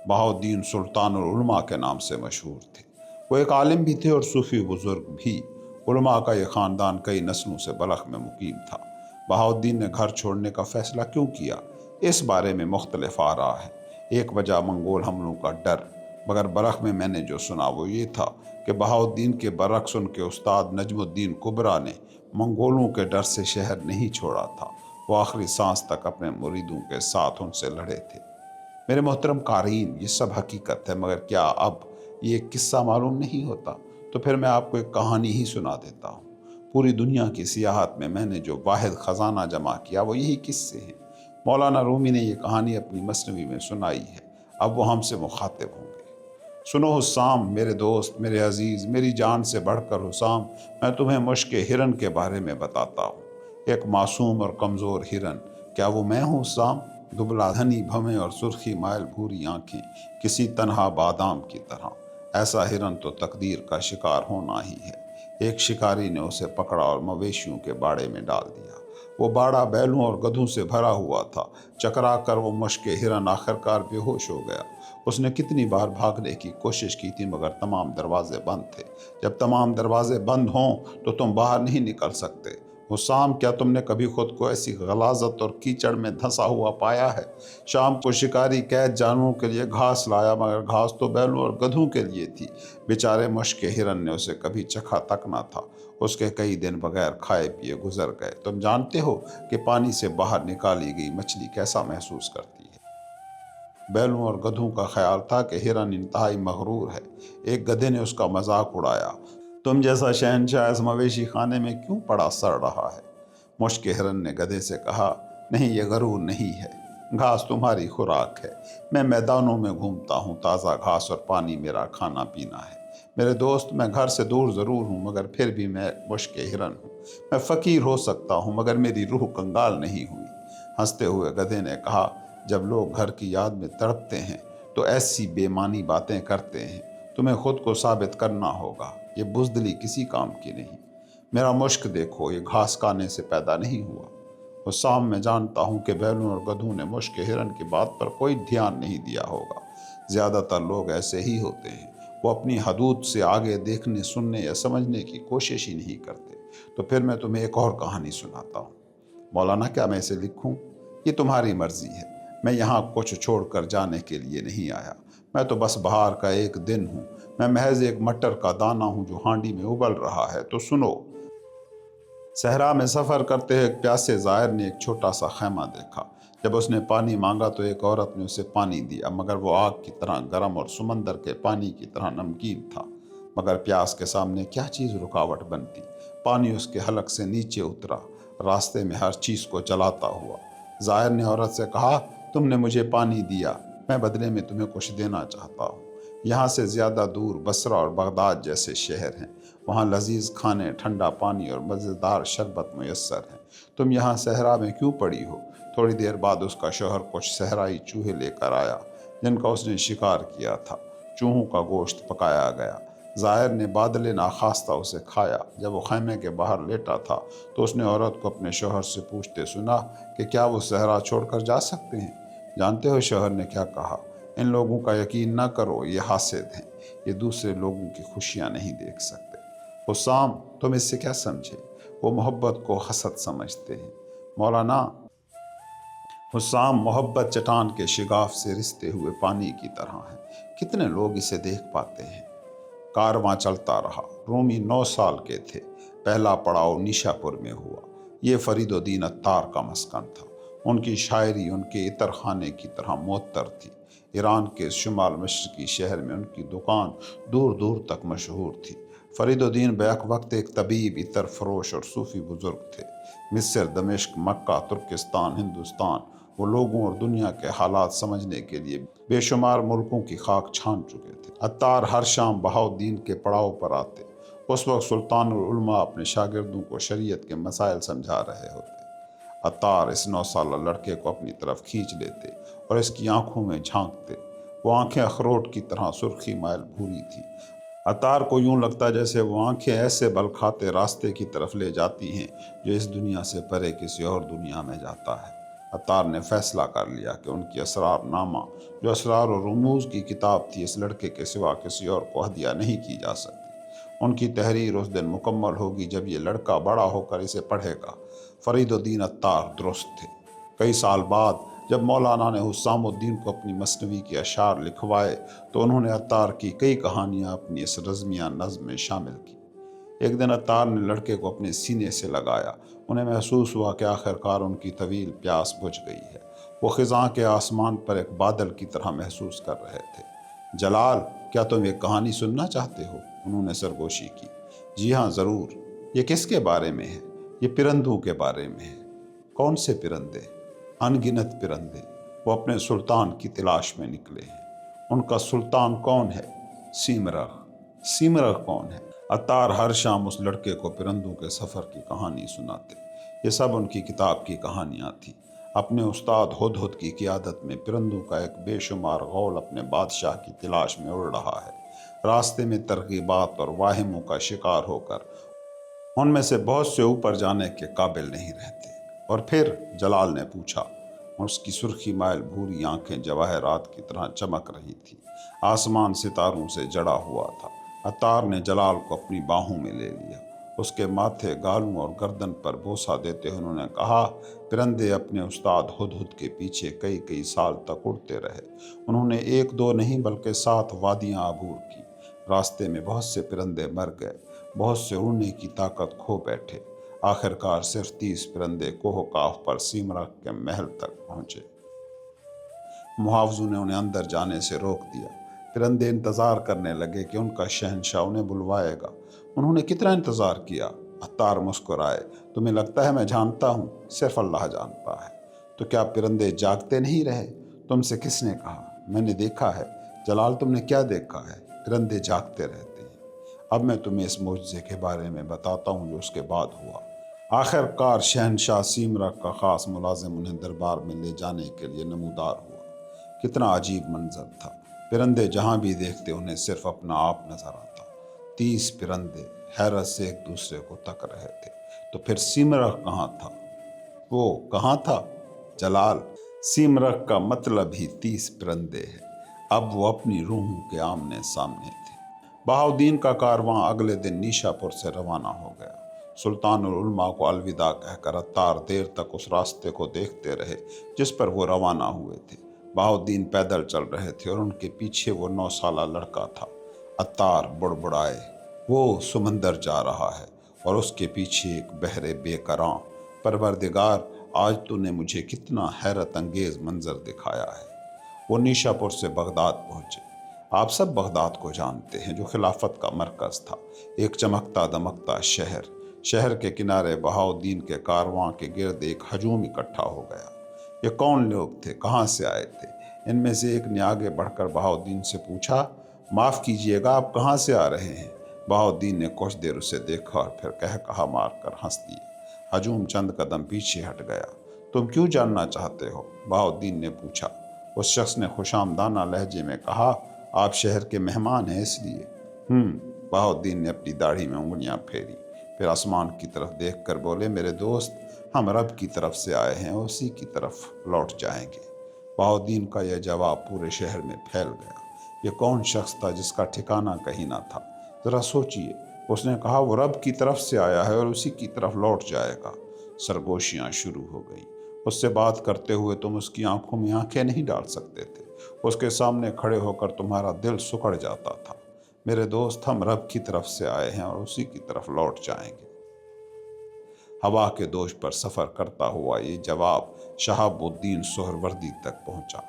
बहाउद्दीन सुल्तानुल उलमा के नाम से मशहूर थे। वो एक आलिम भी थे और सूफ़ी बुज़ुर्ग भी। उलमा का ये ख़ानदान कई नस्लों से बलख में मुकीम था। बहाउद्दीन ने घर छोड़ने का फ़ैसला क्यों किया, इस बारे में मुख्तलिफ आरा है। एक वजह मंगोल हमलों का डर, मगर बलख में मैंने जो सुना वो ये था कि बहाउद्दीन के बरक्स उनके उस्ताद नजमुद्दीन कुबरा ने मंगोलों के डर से शहर नहीं छोड़ा था। वो आखिरी सांस तक अपने मुरीदों के साथ उनसे लड़े थे। मेरे मोहतरम क़ारीन, ये सब हकीकत है, मगर क्या अब ये एक किस्सा मालूम नहीं होता? तो फिर मैं आपको एक कहानी ही सुना देता हूँ। पूरी दुनिया की सियाहत में मैंने जो वाहिद ख़जाना जमा किया वो यही किस्से हैं। मौलाना रूमी ने ये कहानी अपनी मसनवी में सुनाई है, अब वो हमसे मुखातिब होंगे। सुनो हुस्साम, मेरे दोस्त, मेरे अजीज़, मेरी जान से बढ़कर हुस्साम, मैं तुम्हें मुश्क हिरन के बारे में बताता हूँ। एक मासूम और कमज़ोर हिरन, क्या वो मैं हूँ हुस्साम? दुबला धनी भवें और सुर्खी माइल भूरी आंखें, किसी तन्हा बादाम की तरह। ऐसा हिरन तो तकदीर का शिकार होना ही है। एक शिकारी ने उसे पकड़ा और मवेशियों के बाड़े में डाल दिया। वो बाड़ा बैलों और गधों से भरा हुआ था। चकरा कर वो मुश्क हिरन आखिरकार बेहोश हो गया। उसने कितनी बार भागने की कोशिश की थी, मगर तमाम दरवाजे बंद थे। जब तमाम दरवाजे बंद हों तो तुम बाहर नहीं निकल सकते। हुस्साम, क्या तुमने कभी खुद को ऐसी गलाजत और कीचड़ में धंसा हुआ पाया है? शाम को शिकारी कैद जानवरों के लिए घास लाया, मगर घास तो बैलों और गधों के लिए थी। बेचारे मुश्क हिरन ने उसे कभी चखा तक ना था। उसके कई दिन बगैर खाए पिए गुजर गए। तुम जानते हो कि पानी से बाहर निकाली गई मछली कैसा महसूस करती है? बैलों और गधों का ख्याल था कि हिरन इंतहाई मगरूर है। एक गधे ने उसका मजाक उड़ाया, तुम जैसा शहनशाह इस मवेशी खाने में क्यों पड़ा सड़ रहा है? मुश्क हिरन ने गधे से कहा, नहीं, ये गरूर नहीं है, घास तुम्हारी खुराक है। मैं मैदानों में घूमता हूँ, ताज़ा घास और पानी मेरा खाना पीना है। मेरे दोस्त, मैं घर से दूर ज़रूर हूँ, मगर फिर भी मैं मुश्क हिरन हूँ। मैं फ़कीर हो सकता हूँ, मगर मेरी रूह कंगाल नहीं हुई। हंसते हुए गधे ने कहा, जब लोग घर की याद में तड़पते हैं तो ऐसी बेमानी बातें करते हैं। तुम्हें खुद को साबित करना होगा। ये बुज़दिली किसी काम की नहीं। मेरा मुश्क देखो, ये घास खाने से पैदा नहीं हुआ। हुस्साम, मैं जानता हूँ कि बैलों और गधों ने मुश्क हिरन की बात पर कोई ध्यान नहीं दिया होगा। ज़्यादातर लोग ऐसे ही होते हैं। वो अपनी हदूद से आगे देखने, सुनने या समझने की कोशिश ही नहीं करते। तो फिर मैं तुम्हें एक और कहानी सुनाता हूँ। मौलाना, क्या मैं इसे लिखूँ? ये तुम्हारी मर्ज़ी है। मैं यहाँ कुछ छोड़कर जाने के लिए नहीं आया। मैं तो बस बाहर का एक दिन हूँ। मैं महज एक मटर का दाना हूँ जो हांडी में उबल रहा है। तो सुनो। सहरा में सफ़र करते एक प्यासे ज़ायर ने एक छोटा सा खैमा देखा। जब उसने पानी मांगा तो एक औरत ने उसे पानी दिया, मगर वो आग की तरह गर्म और समंदर के पानी की तरह नमकीन था। मगर प्यास के सामने क्या चीज़ रुकावट बनती? पानी उसके हलक से नीचे उतरा, रास्ते में हर चीज़ को जलाता हुआ। ज़ायर ने औरत से कहा, तुमने मुझे पानी दिया, मैं बदले में तुम्हें कुछ देना चाहता हूँ। यहाँ से ज़्यादा दूर बसरा और बगदाद जैसे शहर हैं। वहाँ लजीज खाने, ठंडा पानी और मज़ेदार शरबत मैसर हैं। तुम यहाँ सहरा में क्यों पड़ी हो? थोड़ी देर बाद उसका शौहर कुछ सहराई चूहे लेकर आया, जिनका उसने शिकार किया था। चूहों का गोश्त पकाया गया। ज़ायर ने बादले नाखास्ता उसे खाया। जब वो खैमे के बाहर लेटा था तो उसने औरत को अपने शौहर से पूछते सुना कि क्या वो सहरा छोड़कर जा सकते हैं। जानते हो शौहर ने क्या कहा? इन लोगों का यकीन ना करो, ये हासिद हैं, ये दूसरे लोगों की खुशियाँ नहीं देख सकते। हुस्साम, तुम इससे क्या समझे? वो मोहब्बत को हसद समझते हैं। मौलाना, हुस्साम, मोहब्बत चट्टान के शिगाफ से रिसते हुए पानी की तरह है। कितने लोग इसे देख पाते हैं? कारवां चलता रहा। रूमी 9 साल के थे। पहला पड़ाव निशापुर में हुआ। ये फरीदुद्दीन अत्तार का मस्कन था। उनकी शायरी उनके इतर खाने की तरह मुअत्तर थी। ईरान के शुमाल मशरकी शहर में उनकी दुकान दूर दूर तक मशहूर थी। फरीदुद्दीन बैक वक्त एक तबीब, इतर फरोश और सूफ़ी बुज़ुर्ग थे। मिस्र, दमिश्क, मक्का, तुर्किस्तान, हिंदुस्तान, वो लोगों और दुनिया के हालात समझने के लिए बेशुमार मुल्कों की खाक छान चुके थे। अत्तार हर शाम बहाउद्दीन के पड़ाव पर आते। उस वक्त सुल्तानुल उलमा अपने शागिर्दों को शरीयत के मसाइल समझा रहे होते। अत्तार इस 9 साला लड़के को अपनी तरफ खींच लेते और इसकी आंखों में झांकते। वो आंखें अखरोट की तरह सुर्खी माइल भूरी थी। अत्तार को यूं लगता जैसे वो आंखें ऐसे बल खाते रास्ते की तरफ ले जाती हैं जो इस दुनिया से परे किसी और दुनिया में जाता है। عطار نے فیصلہ کر لیا کہ ان کی اسرار نامہ جو اسرار و رموز کی کتاب تھی اس لڑکے کے سوا کسی اور کو ہدیہ نہیں کی جا سکتی۔ ان کی تحریر اس دن مکمل ہوگی جب یہ لڑکا بڑا ہو کر اسے پڑھے گا۔ فرید الدین عطار درست تھے۔ کئی سال بعد جب مولانا نے حسام الدین کو اپنی مثنوی کے اشعار لکھوائے تو انہوں نے عطار کی کئی کہانیاں اپنی اس رزمیہ نظم میں شامل کی۔ ایک دن عطار نے لڑکے کو اپنے سینے سے لگایا۔ انہیں محسوس ہوا کہ آخرکار ان کی طویل پیاس بجھ گئی ہے۔ وہ خزاں کے آسمان پر ایک بادل کی طرح محسوس کر رہے تھے۔ جلال، کیا تم ایک کہانی سننا چاہتے ہو؟ انہوں نے سرگوشی کی۔ جی ہاں ضرور۔ یہ کس کے بارے میں ہے؟ یہ پرندوں کے بارے میں ہے۔ کون سے پرندے؟ ان گنت پرندے۔ وہ اپنے سلطان کی تلاش میں نکلے ہیں۔ ان کا سلطان کون ہے؟ سیمرغ۔ سیمرغ کون ہے؟ عطار ہر شام اس لڑکے کو پرندوں کے سفر کی کہانی سناتے۔ یہ سب ان کی کتاب کی کہانیاں تھیں۔ اپنے استاد ہدہد کی قیادت میں پرندوں کا ایک بے شمار غول اپنے بادشاہ کی تلاش میں اڑ رہا ہے۔ راستے میں ترغیبات اور واہموں کا شکار ہو کر ان میں سے بہت سے اوپر جانے کے قابل نہیں رہتے۔ اور پھر جلال نے پوچھا۔ اس کی سرخی مائل بھوری آنکھیں جواہرات کی طرح چمک رہی تھی۔ آسمان ستاروں سے جڑا ہوا تھا۔ عطار نے جلال کو اپنی باہوں میں لے لیا۔ اس کے ماتھے، گالوں اور گردن پر بوسہ دیتے ہوئے انہوں نے کہا، پرندے اپنے استاد ہدہد کے پیچھے کئی کئی سال تک اڑتے رہے۔ انہوں نے ایک دو نہیں بلکہ 7 وادیاں عبور کی۔ راستے میں بہت سے پرندے مر گئے، بہت سے اڑنے کی طاقت کھو بیٹھے۔ آخرکار صرف 30 پرندے کوہ کاف پر سیمرغ کے محل تک پہنچے۔ محافظوں نے انہیں اندر جانے سے روک دیا۔ پرندے انتظار کرنے لگے کہ ان کا شہنشاہ انہیں بلوائے گا۔ انہوں نے کتنا انتظار کیا؟ عطار مسکرائے۔ تمہیں لگتا ہے میں جانتا ہوں؟ صرف اللہ جانتا ہے۔ تو کیا پرندے جاگتے نہیں رہے؟ تم سے کس نے کہا؟ میں نے دیکھا ہے۔ جلال، تم نے کیا دیکھا ہے؟ پرندے جاگتے رہتے ہیں۔ اب میں تمہیں اس معجزے کے بارے میں بتاتا ہوں جو اس کے بعد ہوا۔ آخرکار شہنشاہ سیمرغ کا خاص ملازم انہیں دربار میں لے جانے کے لیے نمودار ہوا۔ کتنا عجیب منظر تھا۔ پرندے جہاں بھی دیکھتے انہیں صرف اپنا آپ نظر آتا۔ 30 پرندے حیرت سے ایک دوسرے کو تک رہے تھے۔ تو پھر سیمرغ کہاں تھا؟ وہ کہاں تھا؟ جلال، سیمرغ کا مطلب ہی 30 پرندے ہے۔ اب وہ اپنی روحوں کے آمنے سامنے تھے۔ بہاؤدین کا کارواں اگلے دن نیشا پور سے روانہ ہو گیا۔ سلطان العلماء کو الوداع کہہ کر عطار دیر تک اس راستے کو دیکھتے رہے جس پر وہ روانہ ہوئے تھے۔ بہاؤدین پیدل چل رہے تھے اور ان کے پیچھے وہ 9 سالہ لڑکا تھا۔ عطار بڑبڑائے، وہ سمندر جا رہا ہے اور اس کے پیچھے ایک بحر بے کراں۔ پروردگار، آج تو نے مجھے کتنا حیرت انگیز منظر دکھایا ہے۔ وہ نیشا پور سے بغداد پہنچے۔ آپ سب بغداد کو جانتے ہیں جو خلافت کا مرکز تھا، ایک چمکتا دمکتا شہر۔ شہر کے کنارے بہاؤدین کے کارواں کے گرد ایک ہجوم اکٹھا ہو گیا۔ یہ کون لوگ تھے؟ کہاں سے آئے تھے؟ ان میں سے ایک نے آگے بڑھ کر بہاؤدین سے پوچھا، معاف کیجیے گا، آپ کہاں سے آ رہے ہیں؟ بہاؤدین نے کچھ دیر اسے دیکھا اور پھر کہا مار کر ہنس دیے۔ ہجوم چند قدم پیچھے ہٹ گیا۔ تم کیوں جاننا چاہتے ہو؟ بہاؤدین نے پوچھا۔ اس شخص نے خوشامدانہ لہجے میں کہا، آپ شہر کے مہمان ہیں اس لیے۔ بہاؤدین نے اپنی داڑھی میں انگلیاں پھیری، پھر آسمان کی طرف دیکھ کر بولے، میرے دوست، ہم رب کی طرف سے آئے ہیں، اسی کی طرف لوٹ جائیں گے۔ بہاؤدین کا یہ جواب پورے شہر میں پھیل گیا۔ یہ کون شخص تھا جس کا ٹھکانہ کہیں نہ تھا؟ ذرا سوچئے۔ اس نے کہا، وہ رب کی طرف سے آیا ہے اور اسی کی طرف لوٹ جائے گا۔ سرگوشیاں شروع ہو گئیں۔ اس سے بات کرتے ہوئے تم اس کی آنکھوں میں آنکھیں نہیں ڈال سکتے تھے۔ اس کے سامنے کھڑے ہو کر تمہارا دل سکڑ جاتا تھا۔ میرے دوست، ہم رب کی طرف سے آئے ہیں اور اسی کی طرف لوٹ جائیں گے۔ ہوا کے دوش پر سفر کرتا ہوا یہ جواب شہاب الدین سہروردی تک پہنچا۔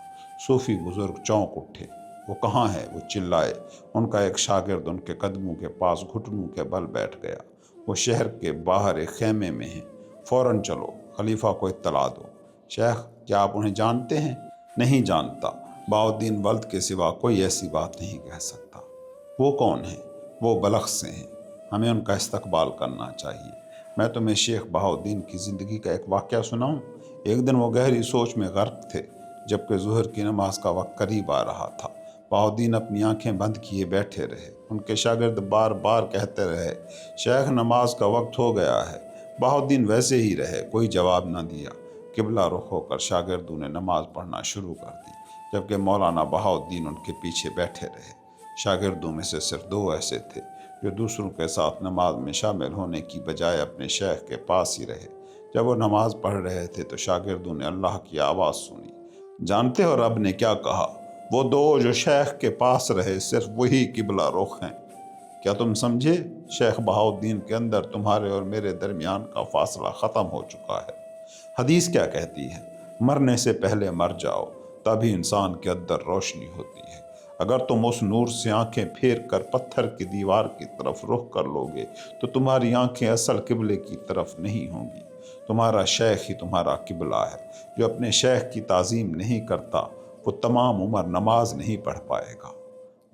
صوفی بزرگ چونک اٹھے۔ وہ کہاں ہے؟ وہ چلائے۔ ان کا ایک شاگرد ان کے قدموں کے پاس گھٹنوں کے بل بیٹھ گیا۔ وہ شہر کے باہر ایک خیمے میں ہیں، فوراً چلو، خلیفہ کو اطلاع دو۔ شیخ، کیا آپ انہیں جانتے ہیں؟ نہیں جانتا۔ بہاؤدین ولد کے سوا کوئی ایسی بات نہیں کہہ سکتا۔ وہ کون ہیں؟ وہ بلخ سے ہیں، ہمیں ان کا استقبال کرنا چاہیے۔ میں تمہیں شیخ بہاؤدین کی زندگی کا ایک واقعہ سناؤں؟ ایک دن وہ گہری سوچ میں غرق تھے، جبکہ ظہر کی نماز کا وقت قریب آ رہا تھا۔ بہاؤدین اپنی آنکھیں بند کیے بیٹھے رہے۔ ان کے شاگرد بار بار کہتے رہے، شیخ، نماز کا وقت ہو گیا ہے۔ بہاؤدین ویسے ہی رہے، کوئی جواب نہ دیا۔ किबला रुख होकर शागिर्दों ने नमाज पढ़ना शुरू कर दी, जबकि मौलाना बहाउद्दीन उनके पीछे बैठे रहे। शागिर्दों में से सिर्फ 2 ऐसे थे जो दूसरों के साथ नमाज में शामिल होने की बजाय अपने शेख के पास ही रहे। जब वो नमाज पढ़ रहे थे तो शागिर्दों ने अल्लाह की आवाज़ सुनी। जानते हो रब ने क्या कहा? वो 2 जो शेख के पास रहे सिर्फ वही किबला रुख हैं। क्या तुम समझे? शेख बहाउद्दीन के अंदर तुम्हारे और मेरे दरमियान का फासला ख़त्म हो चुका है। हदीस क्या कहती है? मरने से पहले मर जाओ, तभी इंसान के अंदर रोशनी होती है। अगर तुम उस नूर से आंखें फेर कर पत्थर की दीवार की तरफ रुख कर लोगे तो तुम्हारी आंखें असल किबले की तरफ नहीं होंगी। तुम्हारा शेख ही तुम्हारा किबला है। जो अपने शेख की ताज़ीम नहीं करता वो तमाम उम्र नमाज नहीं पढ़ पाएगा।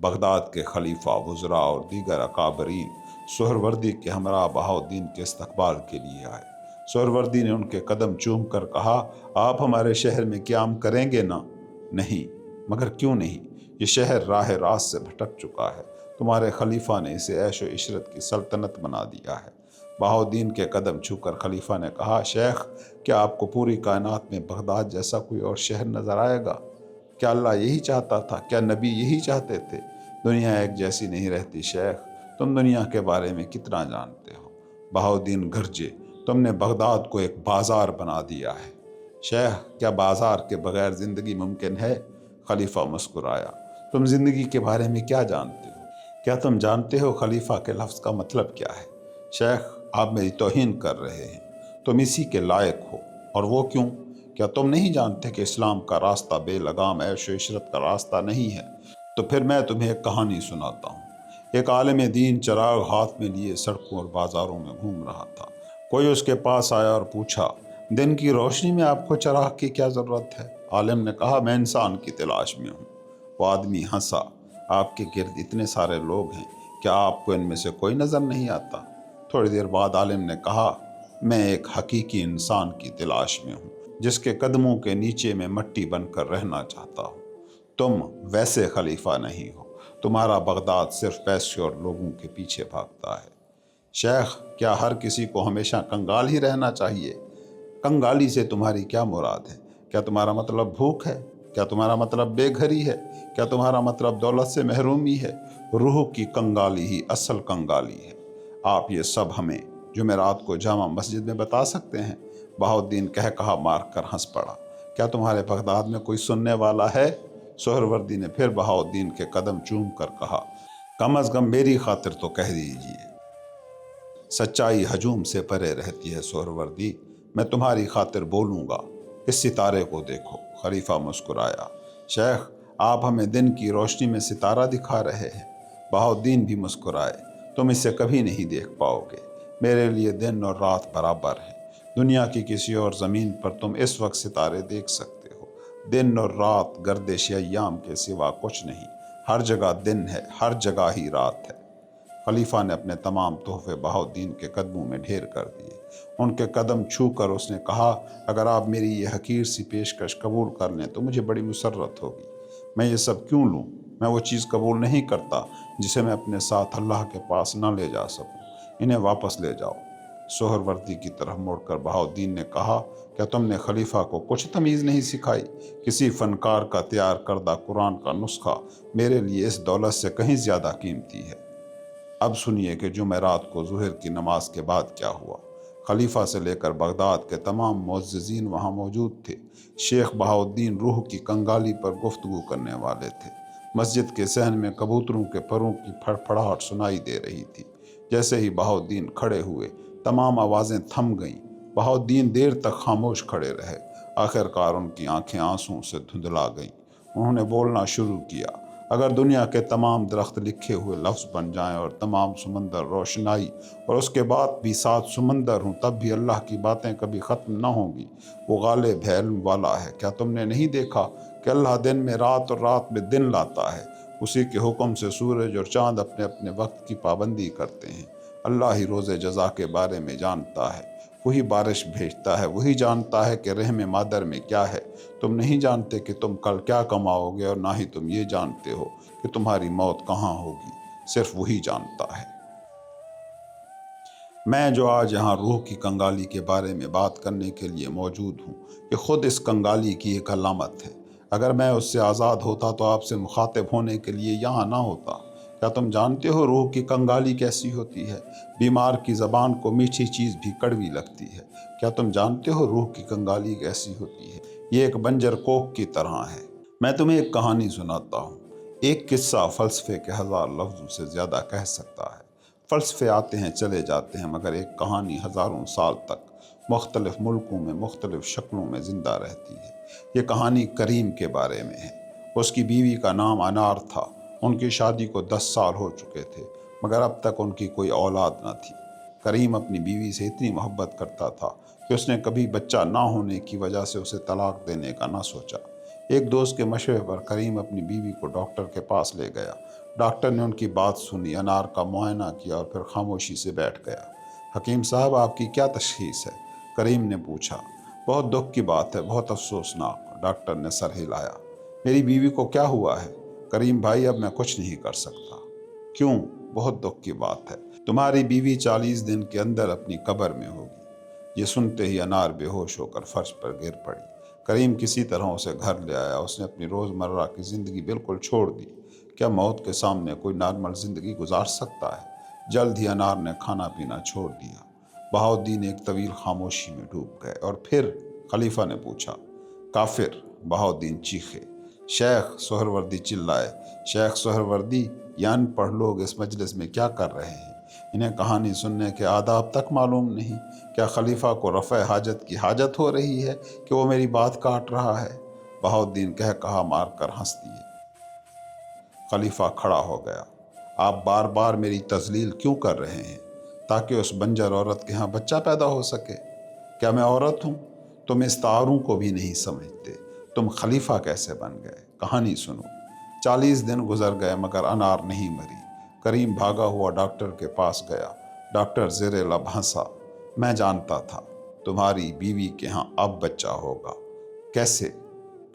बगदाद के खलीफा, वज़रा और दीगर अकाबरीन सोहरवर्दी के हमरा बहाउद्दीन के इस्तकबाल के लिए आए। सोहरवर्दी ने उनके कदम चूम कर कहा, आप हमारे शहर में क़याम करेंगे ना? नहीं। मगर क्यों नहीं? ये शहर राह रास्त से भटक चुका है। तुम्हारे खलीफा ने इसे ऐशो इशरत की सल्तनत बना दिया है। बहाउद्दीन के कदम छूकर खलीफा ने कहा, शेख, क्या आपको पूरी कायनात में बगदाद जैसा कोई और शहर नज़र आएगा? क्या अल्लाह यही चाहता था? क्या नबी यही चाहते थे? दुनिया एक जैसी नहीं रहती शेख। तुम दुनिया के बारे में कितना जानते हो? बहाउद्दीन गरजे, तुमने बगदाद को एक बाजार बना दिया है। शेख, क्या बाजार के बगैर ज़िंदगी मुमकिन है? खलीफा मुस्कुराया। तुम ज़िंदगी के बारे में क्या जानते हो? क्या तुम जानते हो खलीफा के लफ्ज़ का मतलब क्या है? शेख, आप मेरी तौहीन कर रहे हैं। तुम इसी के लायक हो। और वो क्यों? क्या तुम नहीं जानते कि इस्लाम का रास्ता बेलगाम ऐशो इशरत का रास्ता नहीं है? तो फिर मैं तुम्हें एक कहानी सुनाता हूँ। एक आलिम दीन चिराग हाथ में लिए सड़कों और बाज़ारों में घूम रहा था। कोई उसके पास आया और पूछा, दिन की रोशनी में आपको चिराग की क्या ज़रूरत है? आलिम ने कहा, मैं इंसान की तलाश में हूँ। वो आदमी हंसा। आपके गिर्द इतने सारे लोग हैं, क्या आपको इनमें से कोई नज़र नहीं आता? थोड़ी देर बाद आलिम ने कहा, मैं एक हकीकी इंसान की तलाश में हूँ, जिसके कदमों के नीचे में मट्टी बनकर रहना चाहता हूँ। तुम वैसे खलीफा नहीं हो। तुम्हारा बगदाद सिर्फ पैसे और लोगों के पीछे भागता है। शेख, क्या हर किसी को हमेशा कंगाल ही रहना चाहिए? कंगाली से तुम्हारी क्या मुराद है? क्या तुम्हारा मतलब भूख है? क्या तुम्हारा मतलब बेघरी है? क्या तुम्हारा मतलब दौलत से महरूमी है? रूह की कंगाली ही असल कंगाली है। आप ये सब हमें जुमेरात को जामा मस्जिद में बता सकते हैं? बहाउद्दीन कह कहा मार कर हंस पड़ा। क्या तुम्हारे बगदाद में कोई सुनने वाला है? सोहरवर्दी ने फिर बहाउद्दीन के कदम चूम कर कहा, कम अज़ कम मेरी खातिर तो कह दीजिए। सच्चाई हजूम से परे रहती है सोहरवर्दी। मैं तुम्हारी खातिर बोलूँगा। इस सितारे को देखो। खलीफा मुस्कुराया। शेख, आप हमें दिन की रोशनी में सितारा दिखा रहे हैं। बहाउद्दीन भी मुस्कुराए। तुम इसे कभी नहीं देख पाओगे। मेरे लिए दिन और रात बराबर है। दुनिया की किसी और ज़मीन पर तुम इस वक्त सितारे देख सकते हो। दिन और रात गर्दिश अय्याम के सिवा कुछ नहीं। हर जगह दिन है, हर जगह ही रात है। खलीफा ने अपने तमाम तोहफे बहाउद्दीन के कदमों में ढेर कर दिए। उनके कदम छू कर उसने कहा, अगर आप मेरी ये हकीर सी पेशकश कबूल कर लें तो मुझे बड़ी मुसर्रत होगी। मैं ये सब क्यों लूँ? मैं वो चीज़ कबूल नहीं करता जिसे मैं अपने साथ अल्लाह के पास न ले जा सकूँ। इन्हें वापस ले जाओ। सोहरवर्दी की तरफ मुड़कर बहाउद्दीन ने कहा, क्या तुमने खलीफा को कुछ तमीज़ नहीं सिखाई? किसी फ़नकार का तैयार करदा कुरान का नुस्खा मेरे लिए इस दौलत से कहीं ज़्यादा कीमती है। अब सुनिए कि जुमेरात को ज़ुहर की नमाज के बाद क्या हुआ। खलीफा से लेकर बगदाद के तमाम मुअज़्ज़िज़ीन वहाँ मौजूद थे। शेख बहाउद्दीन रूह की कंगाली पर गुफ्तगू करने वाले थे। मस्जिद के सहन में कबूतरों के परों की फड़फड़ाहट सुनाई दे रही थी। जैसे ही बहाउद्दीन खड़े हुए, तमाम आवाज़ें थम गईं। बहाउद्दीन देर तक खामोश खड़े रहे। आखिरकार उनकी आंखें आंसुओं से धुंधला गईं। उन्होंने बोलना शुरू किया, अगर दुनिया के तमाम दरख्त लिखे हुए लफ्ज़ बन जाएं और तमाम समंदर रोशनाई और उसके बाद भी 7 समंदर हों, तब भी अल्लाह की बातें कभी ख़त्म न होंगी। वो गालिब है, इल्म वाला है। क्या तुमने नहीं देखा कि अल्लाह दिन में रात और रात में दिन लाता है? उसी के हुक्म से सूरज और चाँद अपने अपने वक्त की पाबंदी करते हैं। अल्लाह ही रोज़े जज़ा के बारे में जानता है। वही बारिश भेजता है। वही जानता है कि रहम मादर में क्या है। तुम नहीं जानते कि तुम कल क्या कमाओगे, और ना ही तुम ये जानते हो कि तुम्हारी मौत कहाँ होगी। सिर्फ वही जानता है। میں جو آج یہاں روح کی کنگالی کے بارے میں بات کرنے کے لیے موجود ہوں، یہ خود اس کنگالی کی ایک علامت ہے۔ اگر میں اس سے آزاد ہوتا تو آپ سے مخاطب ہونے کے لیے یہاں نہ ہوتا۔ کیا تم جانتے ہو روح کی کنگالی کیسی ہوتی ہے؟ بیمار کی زبان کو میٹھی چیز بھی کڑوی لگتی ہے۔ کیا تم جانتے ہو روح کی کنگالی کیسی ہوتی ہے؟ یہ ایک بنجر کوک کی طرح ہے۔ میں تمہیں ایک کہانی سناتا ہوں۔ ایک قصہ فلسفے کے 1000 لفظوں سے زیادہ کہہ سکتا ہے۔ فلسفے آتے ہیں چلے جاتے ہیں، مگر ایک کہانی ہزاروں سال تک مختلف ملکوں میں مختلف شکلوں میں زندہ رہتی ہے۔ یہ کہانی کریم کے بارے میں ہے۔ اس کی بیوی کا نام انار تھا۔ ان کی شادی کو 10 سال ہو چکے تھے، مگر اب تک ان کی کوئی اولاد نہ تھی۔ کریم اپنی بیوی سے اتنی محبت کرتا تھا کہ اس نے کبھی بچہ نہ ہونے کی وجہ سے اسے طلاق دینے کا نہ سوچا۔ ایک دوست کے مشورے پر کریم اپنی بیوی کو ڈاکٹر کے پاس لے گیا۔ ڈاکٹر نے ان کی بات سنی، انار کا معائنہ کیا اور پھر خاموشی سے بیٹھ گیا۔ حکیم صاحب، آپ کی کیا تشخیص ہے؟ کریم نے پوچھا۔ بہت دکھ کی بات ہے، بہت افسوسناک۔ ڈاکٹر نے سر ہلایا۔ میری بیوی کو کیا ہوا ہے؟ کریم بھائی، اب میں کچھ نہیں کر سکتا۔ کیوں؟ بہت دکھ کی بات ہے، تمہاری بیوی 40 دن کے اندر اپنی قبر میں ہوگی۔ یہ سنتے ہی انار بے ہوش ہو کر فرش پر گر پڑی۔ کریم کسی طرح اسے گھر لے آیا۔ اس نے اپنی روزمرہ کی زندگی بالکل چھوڑ دی۔ کیا موت کے سامنے کوئی نارمل زندگی گزار سکتا ہے؟ جلد ہی انار نے کھانا پینا چھوڑ دیا۔ بہاؤالدین ایک طویل خاموشی میں ڈوب گئے۔ اور پھر؟ خلیفہ نے پوچھا۔ کافر! بہاؤالدین چیخے۔ شیخ سہروردی چلائے۔ شیخ سہروردی، یہ ان پڑھ لوگ اس مجلس میں کیا کر رہے ہیں؟ انہیں کہانی سننے کے آداب تک معلوم نہیں؟ کیا خلیفہ کو رفع حاجت کی حاجت ہو رہی ہے کہ وہ میری بات کاٹ رہا ہے؟ بہاؤالدین کہا مار کر ہنس دیے۔ خلیفہ کھڑا ہو گیا۔ آپ بار بار میری تذلیل کیوں کر رہے ہیں؟ تاکہ اس بنجر عورت کے ہاں بچہ پیدا ہو سکے۔ کیا میں عورت ہوں؟ تم اس تعاروں کو بھی نہیں سمجھتے۔ تم خلیفہ کیسے بن گئے؟ کہانی سنو۔ 40 دن گزر گئے مگر انار نہیں مری۔ کریم بھاگا ہوا ڈاکٹر کے پاس گیا۔ ڈاکٹر زیر لب ہنسا۔ میں جانتا تھا تمہاری بیوی کے ہاں اب بچہ ہوگا۔ کیسے؟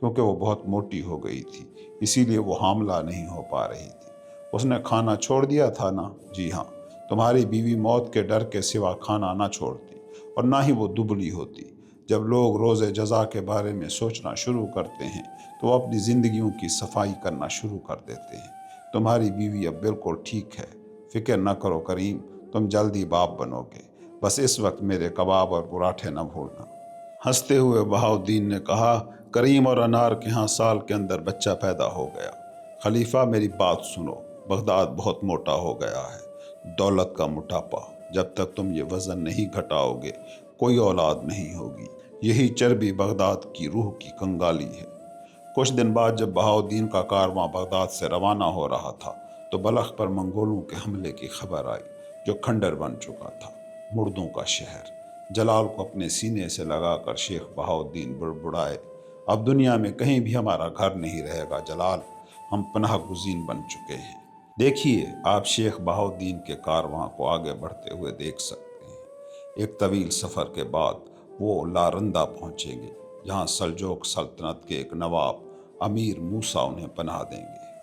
کیونکہ وہ بہت موٹی ہو گئی تھی، اسی لیے وہ حاملہ نہیں ہو پا رہی تھی۔ اس نے کھانا چھوڑ دیا تھا نا؟ جی ہاں۔ تمہاری بیوی موت کے ڈر کے سوا کھانا نہ چھوڑتی، اور نہ ہی وہ دبلی ہوتی۔ جب لوگ روز جزا کے بارے میں سوچنا شروع کرتے ہیں تو وہ اپنی زندگیوں کی صفائی کرنا شروع کر دیتے ہیں۔ تمہاری بیوی اب بالکل ٹھیک ہے، فکر نہ کرو کریم، تم جلدی باپ بنو گے۔ بس اس وقت میرے کباب اور پراٹھے نہ بھولنا۔ ہنستے ہوئے بہاؤالدین نے کہا، کریم اور انار کے ہاں سال کے اندر بچہ پیدا ہو گیا۔ خلیفہ میری بات سنو، بغداد بہت موٹا ہو گیا ہے، دولت کا موٹاپا۔ جب تک تم یہ وزن نہیں گھٹاؤ گے کوئی اولاد نہیں ہوگی۔ یہی چربی بغداد کی روح کی کنگالی ہے۔ کچھ دن بعد جب بہاؤالدین کا کارواں بغداد سے روانہ ہو رہا تھا تو بلخ پر منگولوں کے حملے کی خبر آئی، جو کھنڈر بن چکا تھا، مردوں کا شہر۔ جلال کو اپنے سینے سے لگا کر شیخ بہاؤالدین بڑبڑائے، اب دنیا میں کہیں بھی ہمارا گھر نہیں رہے گا جلال، ہم پناہ گزین بن چکے ہیں۔ دیکھیے، آپ شیخ بہاؤالدین کے کارواں کو آگے بڑھتے ہوئے دیکھ سکتے ہیں۔ ایک طویل سفر کے بعد وہ لارندہ پہنچیں گے، جہاں سلجوق سلطنت کے ایک نواب امیر موسیٰ انہیں پناہ دیں گے۔